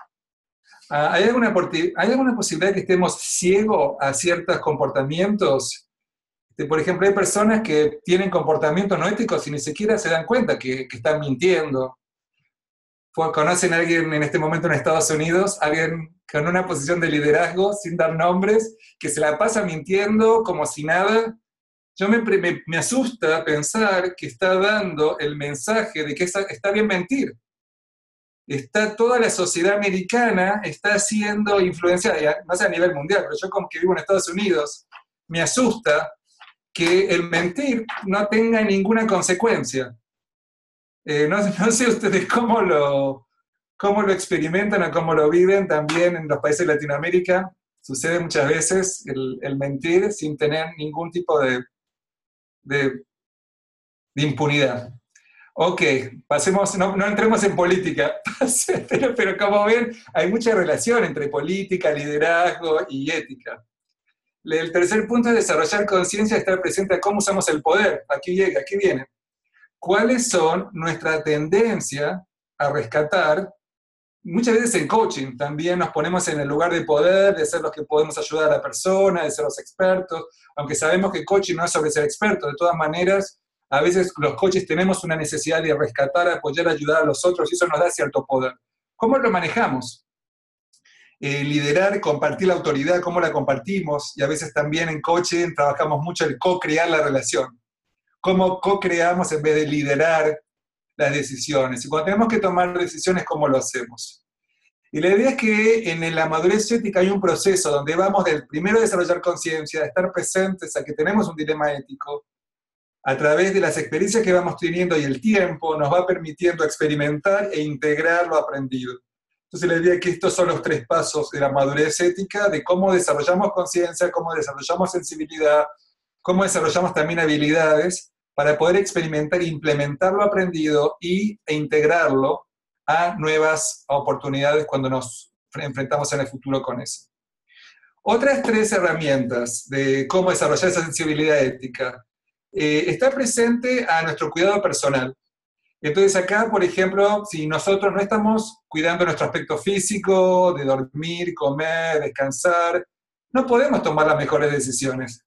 ¿Hay alguna posibilidad de que estemos ciegos a ciertos comportamientos? Por ejemplo, hay personas que tienen comportamientos no éticos y ni siquiera se dan cuenta que están mintiendo. ¿Conocen a alguien en este momento en Estados Unidos? Alguien con una posición de liderazgo, sin dar nombres, que se la pasa mintiendo como si nada. Yo me asusta pensar que está dando el mensaje de que está bien mentir. Toda la sociedad americana está siendo influenciada, no sé a nivel mundial, pero yo como que vivo en Estados Unidos, me asusta que el mentir no tenga ninguna consecuencia. No sé ustedes cómo lo experimentan o cómo lo viven también en los países de Latinoamérica. Sucede muchas veces el mentir sin tener ningún tipo de impunidad. Ok, pasemos, no entremos en política, pero como ven, hay mucha relación entre política, liderazgo y ética. El tercer punto es desarrollar conciencia, estar presente a cómo usamos el poder. Aquí viene. ¿Cuáles son nuestra tendencia a rescatar? Muchas veces en coaching también nos ponemos en el lugar de poder, de ser los que podemos ayudar a la persona, de ser los expertos, aunque sabemos que coaching no es sobre ser experto, de todas maneras, a veces los coaches tenemos una necesidad de rescatar, apoyar, ayudar a los otros, y eso nos da cierto poder. ¿Cómo lo manejamos? Liderar, compartir la autoridad, cómo la compartimos, y a veces también en coaching trabajamos mucho el co-crear la relación. Cómo co-creamos en vez de liderar las decisiones. Y cuando tenemos que tomar decisiones, ¿cómo lo hacemos? Y la idea es que en la madurez ética hay un proceso donde vamos del primero a desarrollar conciencia, a estar presentes, a que tenemos un dilema ético, a través de las experiencias que vamos teniendo y el tiempo nos va permitiendo experimentar e integrar lo aprendido. Entonces la idea es que estos son los 3 pasos de la madurez ética, de cómo desarrollamos conciencia, cómo desarrollamos sensibilidad, cómo desarrollamos también habilidades para poder experimentar e implementar lo aprendido e integrarlo a nuevas oportunidades cuando nos enfrentamos en el futuro con eso. Otras 3 herramientas de cómo desarrollar esa sensibilidad ética. Está presente a nuestro cuidado personal. Entonces acá, por ejemplo, si nosotros no estamos cuidando nuestro aspecto físico, de dormir, comer, descansar, no podemos tomar las mejores decisiones.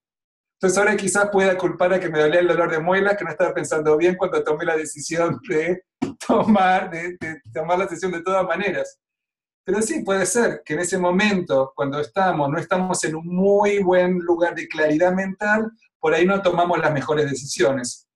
Entonces ahora quizás pueda culpar a que me dolía el dolor de muelas, que no estaba pensando bien cuando tomé la decisión de tomar la decisión de todas maneras. Pero sí, puede ser que en ese momento, cuando no estamos en un muy buen lugar de claridad mental, por ahí no tomamos las mejores decisiones.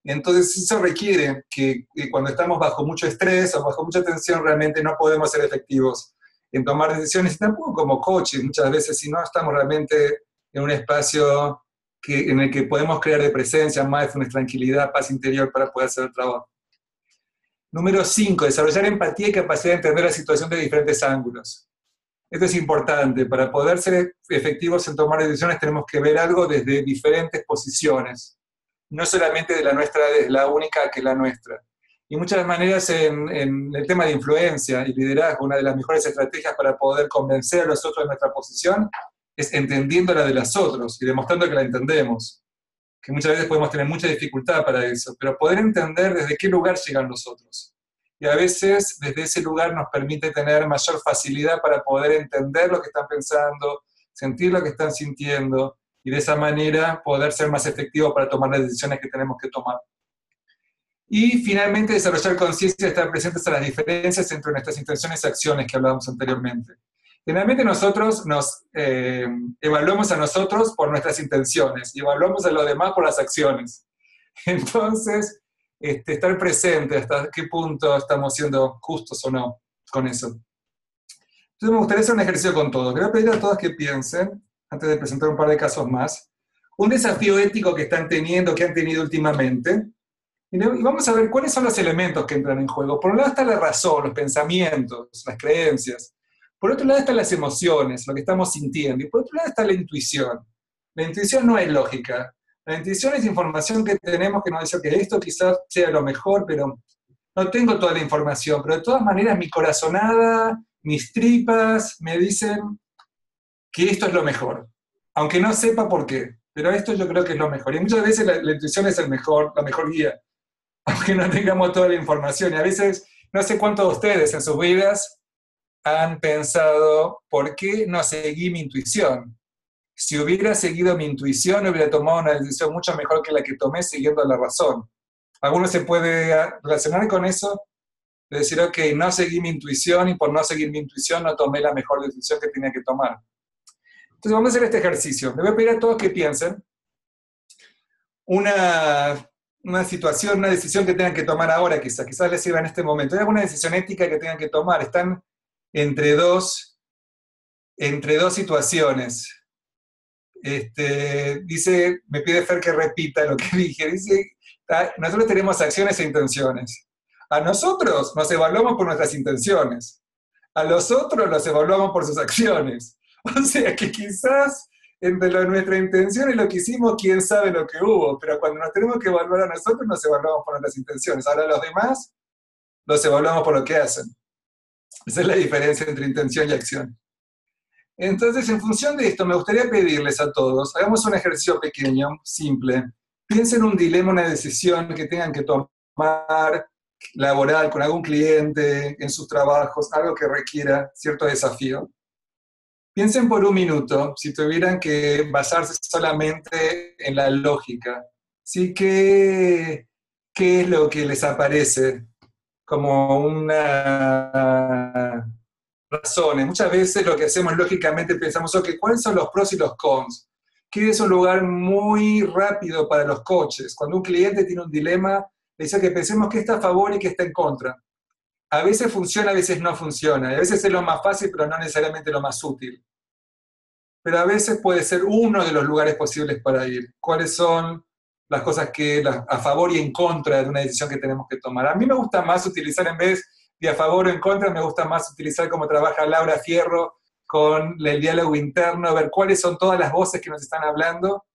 Entonces eso requiere que cuando estamos bajo mucho estrés o bajo mucha tensión realmente no podemos ser efectivos en tomar decisiones, y tampoco como coaches muchas veces, si no estamos realmente en un espacio en el que podemos crear de presencia, mindfulness, tranquilidad, paz interior para poder hacer el trabajo. Número 5, desarrollar empatía y capacidad de entender la situación de diferentes ángulos. Esto es importante. Para poder ser efectivos en tomar decisiones tenemos que ver algo desde diferentes posiciones, no solamente de la nuestra, de la única que es la nuestra. Y muchas maneras en el tema de influencia y liderazgo, una de las mejores estrategias para poder convencer a los otros de nuestra posición es entendiendo la de los otros y demostrando que la entendemos. Que muchas veces podemos tener mucha dificultad para eso, pero poder entender desde qué lugar llegan los otros. Y a veces desde ese lugar nos permite tener mayor facilidad para poder entender lo que están pensando, sentir lo que están sintiendo, y de esa manera poder ser más efectivos para tomar las decisiones que tenemos que tomar. Y finalmente desarrollar conciencia y estar presentes a las diferencias entre nuestras intenciones y acciones que hablábamos anteriormente. Generalmente nosotros nos evaluamos a nosotros por nuestras intenciones y evaluamos a los demás por las acciones. Entonces, estar presente hasta qué punto estamos siendo justos o no con eso. Entonces me gustaría hacer un ejercicio con todos. Le voy a pedir a todos que piensen, antes de presentar un par de casos más, un desafío ético que están teniendo, que han tenido últimamente, y vamos a ver cuáles son los elementos que entran en juego. Por un lado está la razón, los pensamientos, las creencias. Por otro lado están las emociones, lo que estamos sintiendo. Y por otro lado está la intuición. La intuición no es lógica. La intuición es información que tenemos que nos dice que esto quizás sea lo mejor, pero no tengo toda la información. Pero de todas maneras mi corazonada, mis tripas me dicen que esto es lo mejor. Aunque no sepa por qué. Pero esto yo creo que es lo mejor. Y muchas veces la intuición es la mejor guía. Aunque no tengamos toda la información. Y a veces, no sé cuántos de ustedes en sus vidas han pensado, ¿por qué no seguí mi intuición? Si hubiera seguido mi intuición, hubiera tomado una decisión mucho mejor que la que tomé siguiendo la razón. ¿Alguno se puede relacionar con eso? De decir, ok, no seguí mi intuición y por no seguir mi intuición no tomé la mejor decisión que tenía que tomar. Entonces vamos a hacer este ejercicio. Le voy a pedir a todos que piensen una situación, una decisión que tengan que tomar ahora quizás les sirva en este momento. ¿Hay alguna decisión ética que tengan que tomar? Están entre dos situaciones. Dice, me pide Fer que repita lo que dije. Dice, nosotros tenemos acciones e intenciones. A nosotros nos evaluamos por nuestras intenciones. A los otros los evaluamos por sus acciones. O sea que quizás entre nuestra intención y lo que hicimos, quién sabe lo que hubo, pero cuando nos tenemos que evaluar a nosotros, nos evaluamos por nuestras intenciones. Ahora los demás, los evaluamos por lo que hacen. Esa es la diferencia entre intención y acción. Entonces, en función de esto, me gustaría pedirles a todos, hagamos un ejercicio pequeño, simple. Piensen un dilema, una decisión que tengan que tomar laboral con algún cliente, en sus trabajos, algo que requiera cierto desafío. Piensen por un minuto, si tuvieran que basarse solamente en la lógica, ¿sí? ¿Qué es lo que les aparece como una razón? Muchas veces lo que hacemos lógicamente pensamos, ok, ¿cuáles son los pros y los cons? Que es un lugar muy rápido para los coaches. Cuando un cliente tiene un dilema, le dice que pensemos qué está a favor y qué está en contra. A veces funciona, a veces no funciona. Y a veces es lo más fácil, pero no necesariamente lo más útil. Pero a veces puede ser uno de los lugares posibles para ir. ¿Cuáles son las cosas que a favor y en contra de una decisión que tenemos que tomar? A mí me gusta más utilizar, en vez de a favor o en contra, me gusta más utilizar como trabaja Laura Fierro con el diálogo interno, ver cuáles son todas las voces que nos están hablando,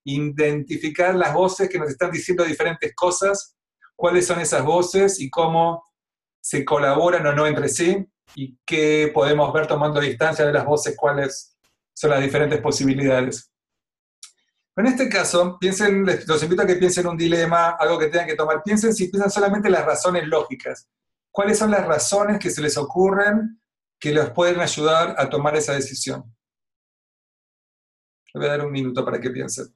identificar las voces que nos están diciendo diferentes cosas, cuáles son esas voces y cómo se colaboran o no entre sí, y qué podemos ver tomando distancia de las voces, cuáles son las diferentes posibilidades. En este caso, los invito a que piensen un dilema, algo que tengan que tomar. Piensen solamente las razones lógicas. ¿Cuáles son las razones que se les ocurren que les pueden ayudar a tomar esa decisión? Les voy a dar un minuto para que piensen.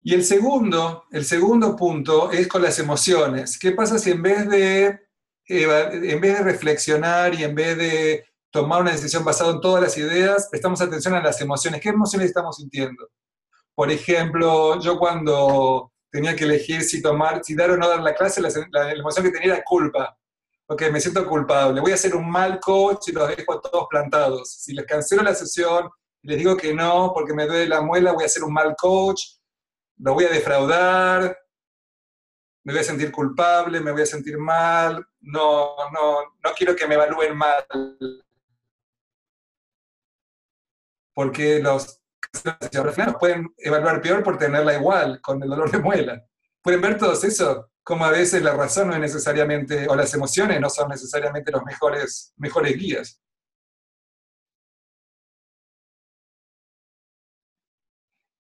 Y el segundo punto es con las emociones. ¿Qué pasa si en vez de en vez de reflexionar y en vez de tomar una decisión basada en todas las ideas, prestamos atención a las emociones. ¿Qué emociones estamos sintiendo? Por ejemplo, yo cuando tenía que elegir si dar o no dar la clase, la emoción que tenía era culpa. Ok, me siento culpable. Voy a ser un mal coach y los dejo a todos plantados. Si les cancelo la sesión y les digo que no porque me duele la muela, voy a ser un mal coach, lo voy a defraudar, me voy a sentir culpable, me voy a sentir mal, no quiero que me evalúen mal, porque los nos pueden evaluar peor por tenerla igual, con el dolor de muela. ¿Pueden ver todos eso? Como a veces la razón no es necesariamente, o las emociones no son necesariamente los mejores guías.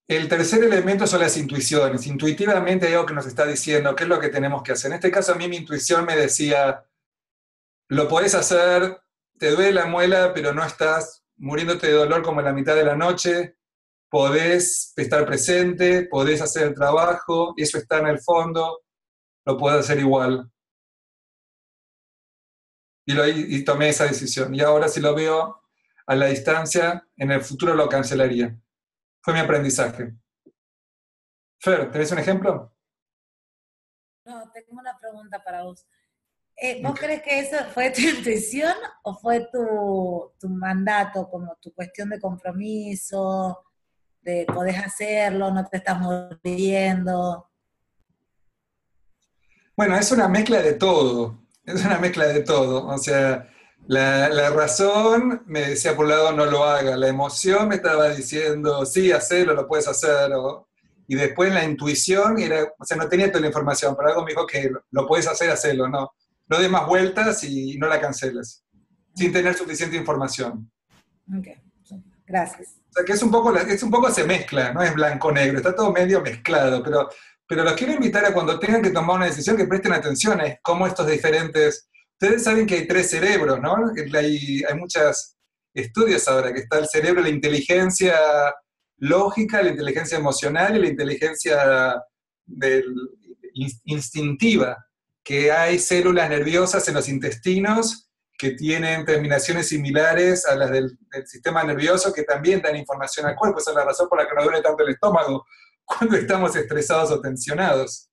El tercer elemento son las intuiciones. Intuitivamente hay algo que nos está diciendo qué es lo que tenemos que hacer. En este caso a mí mi intuición me decía, lo podés hacer, te duele la muela, pero no estás muriéndote de dolor como en la mitad de la noche, podés estar presente, podés hacer el trabajo, eso está en el fondo, lo podés hacer igual. Y tomé esa decisión. Y ahora si lo veo a la distancia, en el futuro lo cancelaría. Fue mi aprendizaje. Fer, ¿tenés un ejemplo?
No, tengo una pregunta para vos. ¿Vos crees que eso fue tu intuición o fue tu mandato, como tu cuestión de compromiso, de podés hacerlo, no te estás muriendo?
Bueno, es una mezcla de todo. Es una mezcla de todo. O sea, la razón me decía por un lado no lo haga, la emoción me estaba diciendo sí, hacelo, lo puedes hacer. Y después la intuición, o sea, no tenía toda la información, pero algo me dijo que lo puedes hacer, hacelo, no. No des más vueltas y no la canceles, sin tener suficiente información.
Ok, gracias.
O sea, que es un poco se mezcla, no es blanco-negro, está todo medio mezclado, pero los quiero invitar a cuando tengan que tomar una decisión que presten atención a cómo estos diferentes... Ustedes saben que hay 3 cerebros, ¿no? Hay muchos estudios ahora, que está el cerebro, la inteligencia lógica, la inteligencia emocional y la inteligencia instintiva, que hay células nerviosas en los intestinos que tienen terminaciones similares a las del sistema nervioso que también dan información al cuerpo. Esa es la razón por la que nos duele tanto el estómago cuando estamos estresados o tensionados.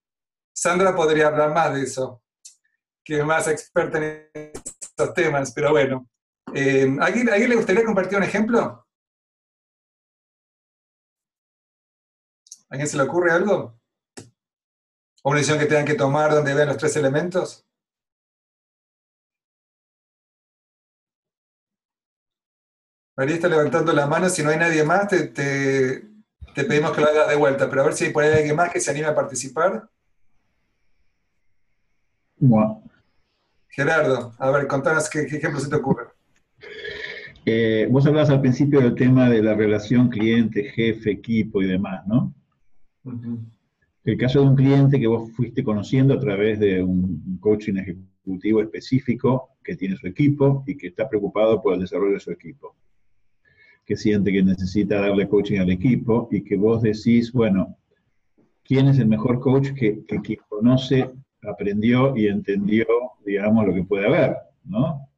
Sandra podría hablar más de eso, que es más experta en estos temas, pero bueno. ¿A alguien le gustaría compartir un ejemplo? ¿A alguien se le ocurre algo? ¿O una decisión que tengan que tomar donde vean los 3 elementos? María está levantando la mano, si no hay nadie más, te pedimos que lo hagas de vuelta, pero a ver si hay por ahí alguien más que se anime a participar.
Bueno.
Gerardo, a ver, contanos qué ejemplo se te ocurre.
Vos hablabas al principio del tema de la relación cliente, jefe, equipo y demás, ¿no? El caso de un cliente que vos fuiste conociendo a través de un coaching ejecutivo específico que tiene su equipo y que está preocupado por el desarrollo de su equipo, que siente que necesita darle coaching al equipo y que vos decís, bueno, ¿quién es el mejor coach que conoce, aprendió y entendió, digamos, lo que puede haber, ¿no?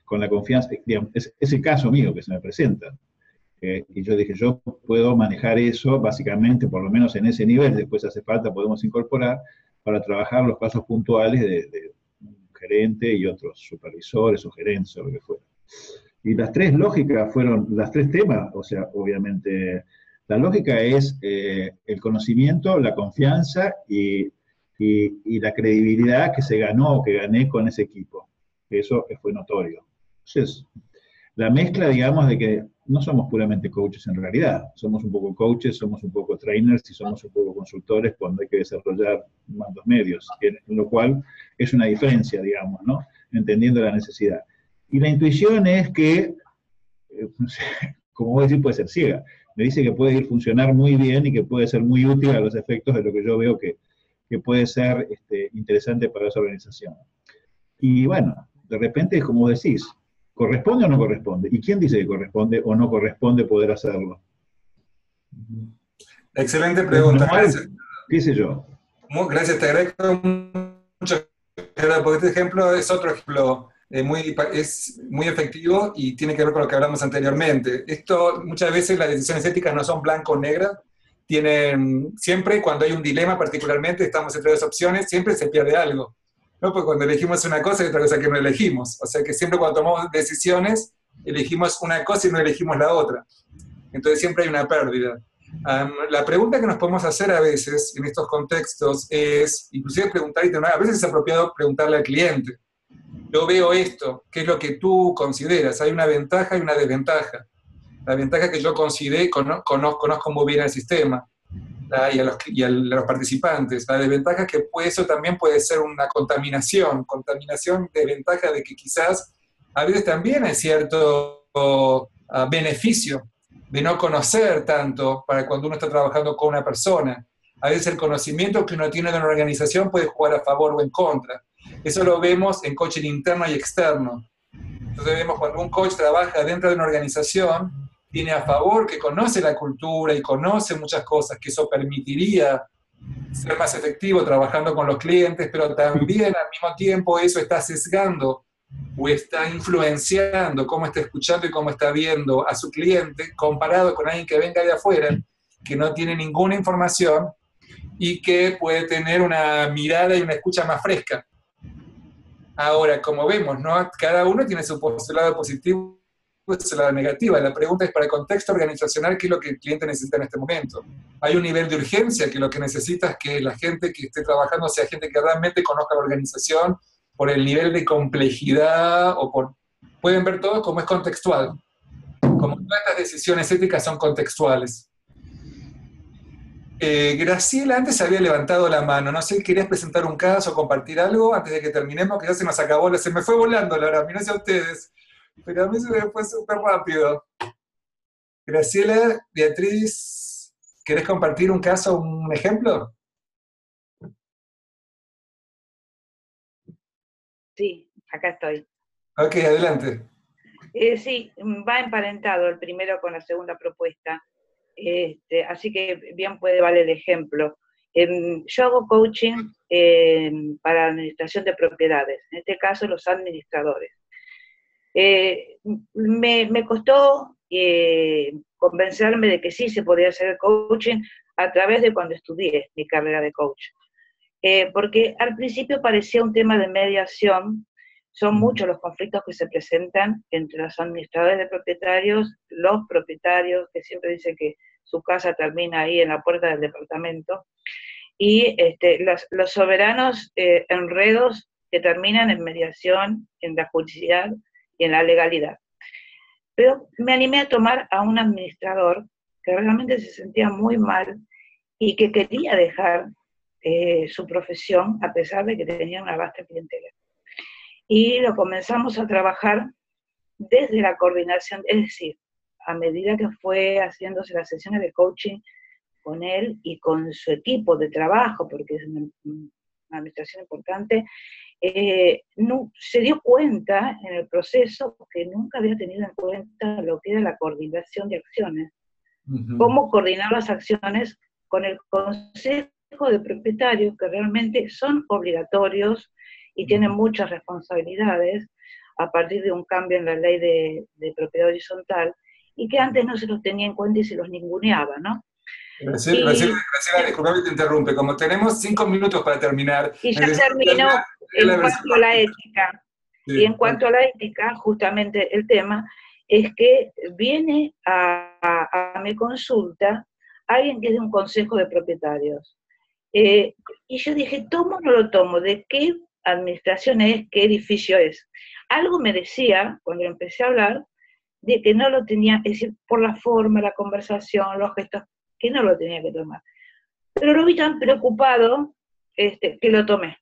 Con la confianza, digamos, es el caso mío que se me presenta. Y yo dije, yo puedo manejar eso, básicamente, por lo menos en ese nivel, después hace falta, podemos incorporar para trabajar los casos puntuales de un gerente y otros supervisores o gerentes o lo que fuera. Y las 3 lógicas fueron, las 3 temas, o sea, obviamente, la lógica es el conocimiento, la confianza y la credibilidad que se ganó o que gané con ese equipo. Eso fue notorio. Entonces, la mezcla, digamos, de que no somos puramente coaches en realidad, somos un poco coaches, somos un poco trainers y somos un poco consultores cuando hay que desarrollar mandos medios, lo cual es una diferencia, digamos, ¿no? Entendiendo la necesidad. Y la intuición es que, como vos decís, puede ser ciega. Me dice que puede funcionar muy bien y que puede ser muy útil a los efectos de lo que yo veo que puede ser interesante para esa organización. Y bueno, de repente, como vos decís, ¿corresponde o no corresponde? ¿Y quién dice que corresponde o no corresponde poder hacerlo?
Excelente pregunta.
Gracias. ¿Qué sé yo?
Gracias, te agradezco mucho, Claro, porque este ejemplo es otro ejemplo es muy efectivo y tiene que ver con lo que hablamos anteriormente. Esto, muchas veces las decisiones éticas no son blanco o negro, tienen, siempre cuando hay un dilema particularmente, estamos entre dos opciones, siempre se pierde algo, ¿no? Porque cuando elegimos una cosa hay otra cosa que no elegimos. O sea que siempre cuando tomamos decisiones, elegimos una cosa y no elegimos la otra. Entonces siempre hay una pérdida. La pregunta que nos podemos hacer a veces en estos contextos es, inclusive preguntar, a veces es apropiado preguntarle al cliente, yo veo esto, ¿qué es lo que tú consideras? Hay una ventaja y una desventaja. La ventaja es que yo conozco muy bien el sistema y a los participantes. La desventaja es que eso también puede ser una contaminación de ventaja de que quizás a veces también hay cierto beneficio de no conocer tanto para cuando uno está trabajando con una persona. A veces el conocimiento que uno tiene de una organización puede jugar a favor o en contra. Eso lo vemos en coaching interno y externo. Entonces vemos cuando un coach trabaja dentro de una organización, tiene a favor que conoce la cultura y conoce muchas cosas, que eso permitiría ser más efectivo trabajando con los clientes, pero también al mismo tiempo eso está sesgando o está influenciando cómo está escuchando y cómo está viendo a su cliente comparado con alguien que venga de afuera, que no tiene ninguna información y que puede tener una mirada y una escucha más fresca. Ahora, como vemos, ¿no? Cada uno tiene su lado positivo y su lado negativo. La pregunta es para el contexto organizacional, ¿qué es lo que el cliente necesita en este momento? Hay un nivel de urgencia que lo que necesita es que la gente que esté trabajando sea gente que realmente conozca la organización por el nivel de complejidad pueden ver todo como es contextual. Como todas estas decisiones éticas son contextuales. Graciela antes había levantado la mano, no sé, ¿querías presentar un caso o compartir algo antes de que terminemos? Que ya se nos acabó, se me fue volando la hora, no sé a ustedes, pero a mí se me fue súper rápido. Graciela, Beatriz, ¿querés compartir un caso, un ejemplo?
Sí, acá estoy.
Ok, adelante.
Sí, va emparentado el primero con la segunda propuesta. Así que bien puede valer el ejemplo. Yo hago coaching para administración de propiedades, en este caso los administradores. Me costó convencerme de que sí se podía hacer el coaching a través de cuando estudié mi carrera de coach. Porque al principio parecía un tema de mediación. Son muchos los conflictos que se presentan entre los administradores de propietarios, los propietarios que siempre dicen que su casa termina ahí en la puerta del departamento, y los soberanos enredos que terminan en mediación, en la judicial y en la legalidad. Pero me animé a tomar a un administrador que realmente se sentía muy mal y que quería dejar su profesión a pesar de que tenía una vasta clientela. Y lo comenzamos a trabajar desde la coordinación, es decir, a medida que fue haciéndose las sesiones de coaching con él y con su equipo de trabajo, porque es una administración importante, se dio cuenta en el proceso que nunca había tenido en cuenta lo que era la coordinación de acciones. Cómo coordinar las acciones con el consejo de propietarios, que realmente son obligatorios y tienen muchas responsabilidades a partir de un cambio en la ley de propiedad horizontal, y que antes no se los tenía en cuenta y se los ninguneaba, ¿no?
Graciela, disculpa que te interrumpe, como tenemos 5 minutos para terminar.
Y ya terminó en cuanto a la ética. Sí. Y en cuanto a la ética, justamente el tema es que viene a mi consulta alguien que es de un consejo de propietarios. Y yo dije, ¿tomo o no lo tomo? ¿De qué administración es? ¿Qué edificio es? Algo me decía, cuando empecé a hablar, de que no lo tenía, es decir, por la forma, la conversación, los gestos, que no lo tenía que tomar. Pero lo vi tan preocupado que lo tomé.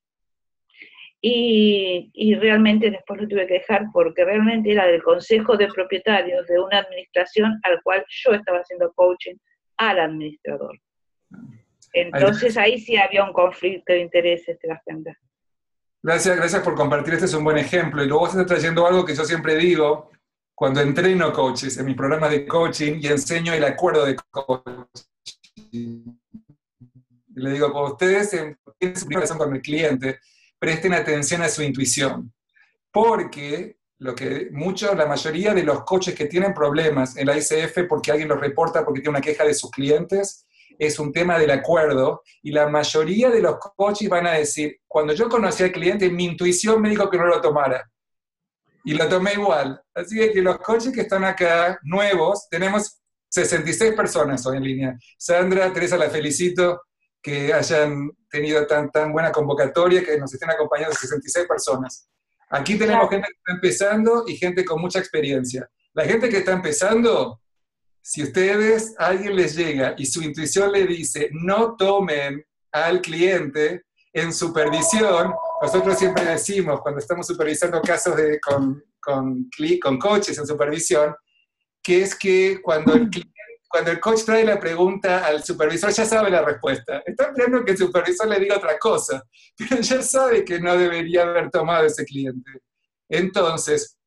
Y realmente después lo tuve que dejar porque realmente era del consejo de propietarios de una administración al cual yo estaba haciendo coaching al administrador. Entonces ahí sí había un conflicto de intereses de la gente.
Gracias por compartir, este es un buen ejemplo. Y luego estás trayendo algo que yo siempre digo cuando entreno coaches en mis programas de coaching y enseño el acuerdo de coaching. Y le digo, pues ustedes tienen su primera relación con el cliente, presten atención a su intuición, porque la mayoría de los coaches que tienen problemas en la ICF porque alguien los reporta porque tiene una queja de sus clientes, es un tema del acuerdo, y la mayoría de los coaches van a decir, cuando yo conocí al cliente, mi intuición me dijo que no lo tomara, y lo tomé igual. Así que los coaches que están acá, nuevos, tenemos 66 personas hoy en línea. Sandra, Teresa, la felicito que hayan tenido tan buena convocatoria, que nos estén acompañando 66 personas. Aquí tenemos gente que está empezando y gente con mucha experiencia. La gente que está empezando, si alguien les llega y su intuición le dice, no tomen al cliente en supervisión, nosotros siempre decimos, cuando estamos supervisando casos con coaches en supervisión, que es que cuando el coach trae la pregunta al supervisor, ya sabe la respuesta. Está esperando que el supervisor le diga otra cosa, pero ya sabe que no debería haber tomado ese cliente. Entonces,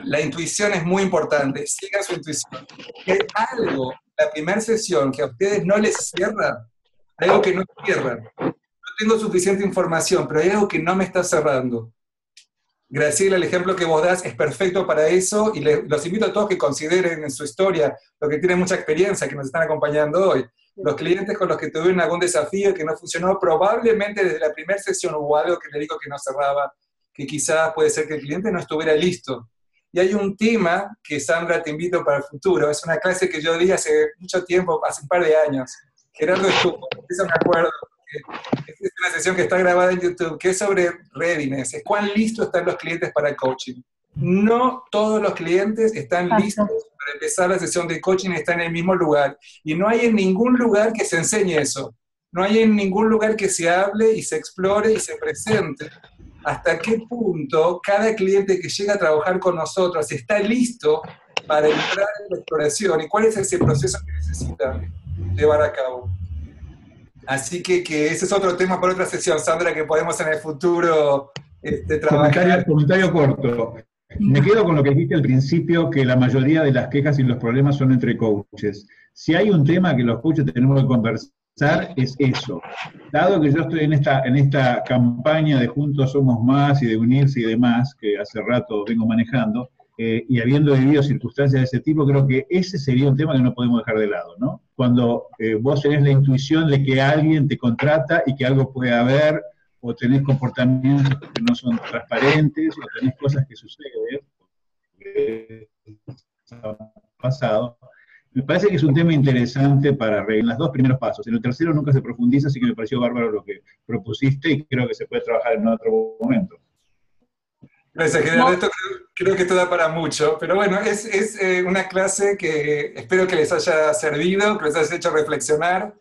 la intuición es muy importante. Sigan su intuición. Si hay algo, la primera sesión, que a ustedes no les cierra, hay algo que no cierra. No tengo suficiente información, pero hay algo que no me está cerrando. Graciela, el ejemplo que vos das es perfecto para eso, y los invito a todos que consideren en su historia lo que tienen mucha experiencia, que nos están acompañando hoy. Los clientes con los que tuvieron algún desafío que no funcionó, probablemente desde la primera sesión hubo algo que le digo que no cerraba, que quizás puede ser que el cliente no estuviera listo. Y hay un tema que, Sandra, te invito para el futuro. Es una clase que yo di hace mucho tiempo, hace un par de años. Gerardo estuvo, eso me acuerdo. Es una sesión que está grabada en YouTube, que es sobre readiness, es cuán listos están los clientes para el coaching. No todos los clientes están listos para empezar la sesión de coaching, están en el mismo lugar. Y no hay en ningún lugar que se enseñe eso. No hay en ningún lugar que se hable y se explore y se presente hasta qué punto cada cliente que llega a trabajar con nosotros está listo para entrar en la exploración y cuál es ese proceso que necesita llevar a cabo. Así que ese es otro tema para otra sesión, Sandra, que podemos en el futuro trabajar.
Comentario corto. Me quedo con lo que dijiste al principio, que la mayoría de las quejas y los problemas son entre coaches. Si hay un tema que los coaches tenemos que conversar, es eso. Dado que yo estoy en esta campaña de Juntos Somos Más y de unirse y demás, que hace rato vengo manejando, y habiendo vivido circunstancias de ese tipo, creo que ese sería un tema que no podemos dejar de lado, ¿no? Cuando vos tenés la intuición de que alguien te contrata y que algo puede haber, o tenés comportamientos que no son transparentes, o tenés cosas que suceden, pasado, me parece que es un tema interesante para en los dos primeros pasos. En el tercero nunca se profundiza, así que me pareció bárbaro lo que propusiste y creo que se puede trabajar en otro momento.
Gracias, Gerardo. Esto creo que esto da para mucho, pero bueno, es una clase que espero que les haya servido, que les haya hecho reflexionar,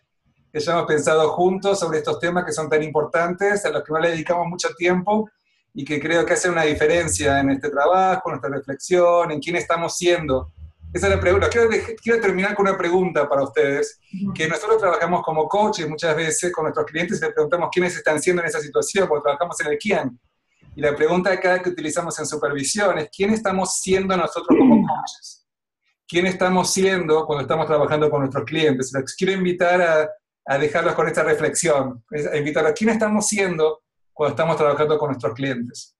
que hayamos pensado juntos sobre estos temas que son tan importantes, a los que no le dedicamos mucho tiempo, y que creo que hacen una diferencia en este trabajo, en nuestra reflexión, en quién estamos siendo. Esa es la pregunta. Quiero terminar con una pregunta para ustedes, que nosotros trabajamos como coaches muchas veces con nuestros clientes y les preguntamos quiénes están siendo en esa situación, porque trabajamos en el quién. Y la pregunta acá que utilizamos en supervisión es ¿quién estamos siendo nosotros como coaches? ¿Quién estamos siendo cuando estamos trabajando con nuestros clientes? Les quiero invitar a dejarlos con esta reflexión, a invitarlos. ¿Quién estamos siendo cuando estamos trabajando con nuestros clientes?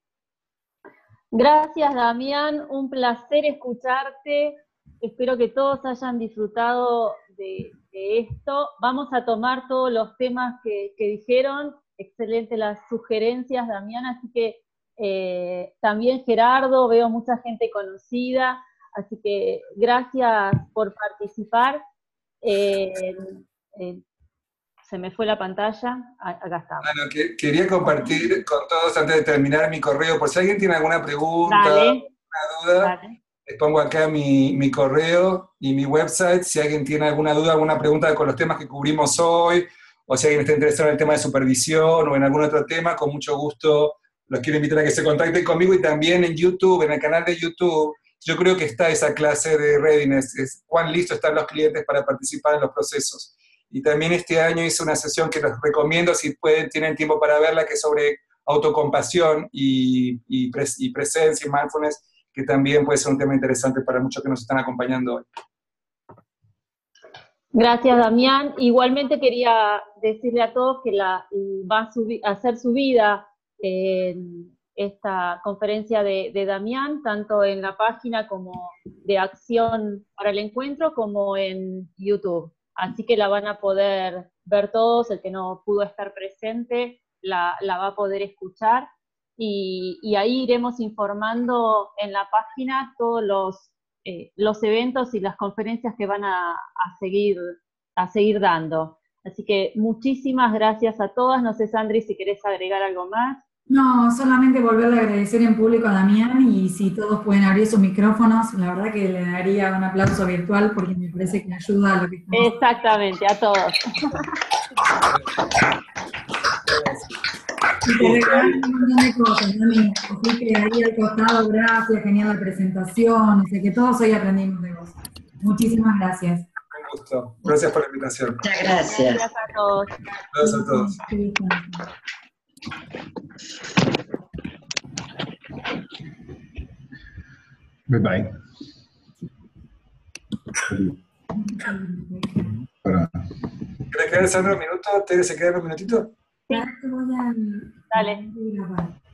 Gracias, Damián. Un placer escucharte. Espero que todos hayan disfrutado de esto. Vamos a tomar todos los temas que dijeron. Excelente las sugerencias, Damián. Así que también Gerardo, veo mucha gente conocida. Así que gracias por participar. Se me fue la pantalla, acá está.
Bueno, quería compartir con todos antes de terminar mi correo, por si alguien tiene alguna pregunta, alguna duda, les pongo acá mi correo y mi website, si alguien tiene alguna duda, alguna pregunta con los temas que cubrimos hoy, o si alguien está interesado en el tema de supervisión o en algún otro tema, con mucho gusto los quiero invitar a que se contacten conmigo, y también en YouTube, en el canal de YouTube, yo creo que está esa clase de readiness, es cuán listos están los clientes para participar en los procesos. Y también este año hice una sesión que les recomiendo, si tienen tiempo para verla, que es sobre autocompasión y presencia y mindfulness, que también puede ser un tema interesante para muchos que nos están acompañando hoy.
Gracias, Damián. Igualmente quería decirle a todos que va a ser subida esta conferencia de Damián, tanto en la página como de Acción para el Encuentro, como en YouTube. Así que la van a poder ver todos, el que no pudo estar presente la va a poder escuchar, y ahí iremos informando en la página todos los eventos y las conferencias que van a seguir dando. Así que muchísimas gracias a todas. No sé, Sandri, si querés agregar algo más.
No, solamente volverle a agradecer en público a Damián, y si todos pueden abrir sus micrófonos, la verdad que le daría un aplauso virtual porque me parece que ayuda a lo que estamos.
Exactamente, a todos.
Y te regalan un montón de cosas, Dami. Así que ahí al costado, gracias, genial la presentación, sé que todos hoy aprendimos de vos. Muchísimas gracias.
Un gusto. Gracias por la invitación.
Muchas gracias.
Gracias a todos.
Gracias a todos.
Bye bye.
¿Querés quedar, Sandra, un minuto? ¿Se quedan un minutito?
Sí.
Voy a
Dale.
grabar.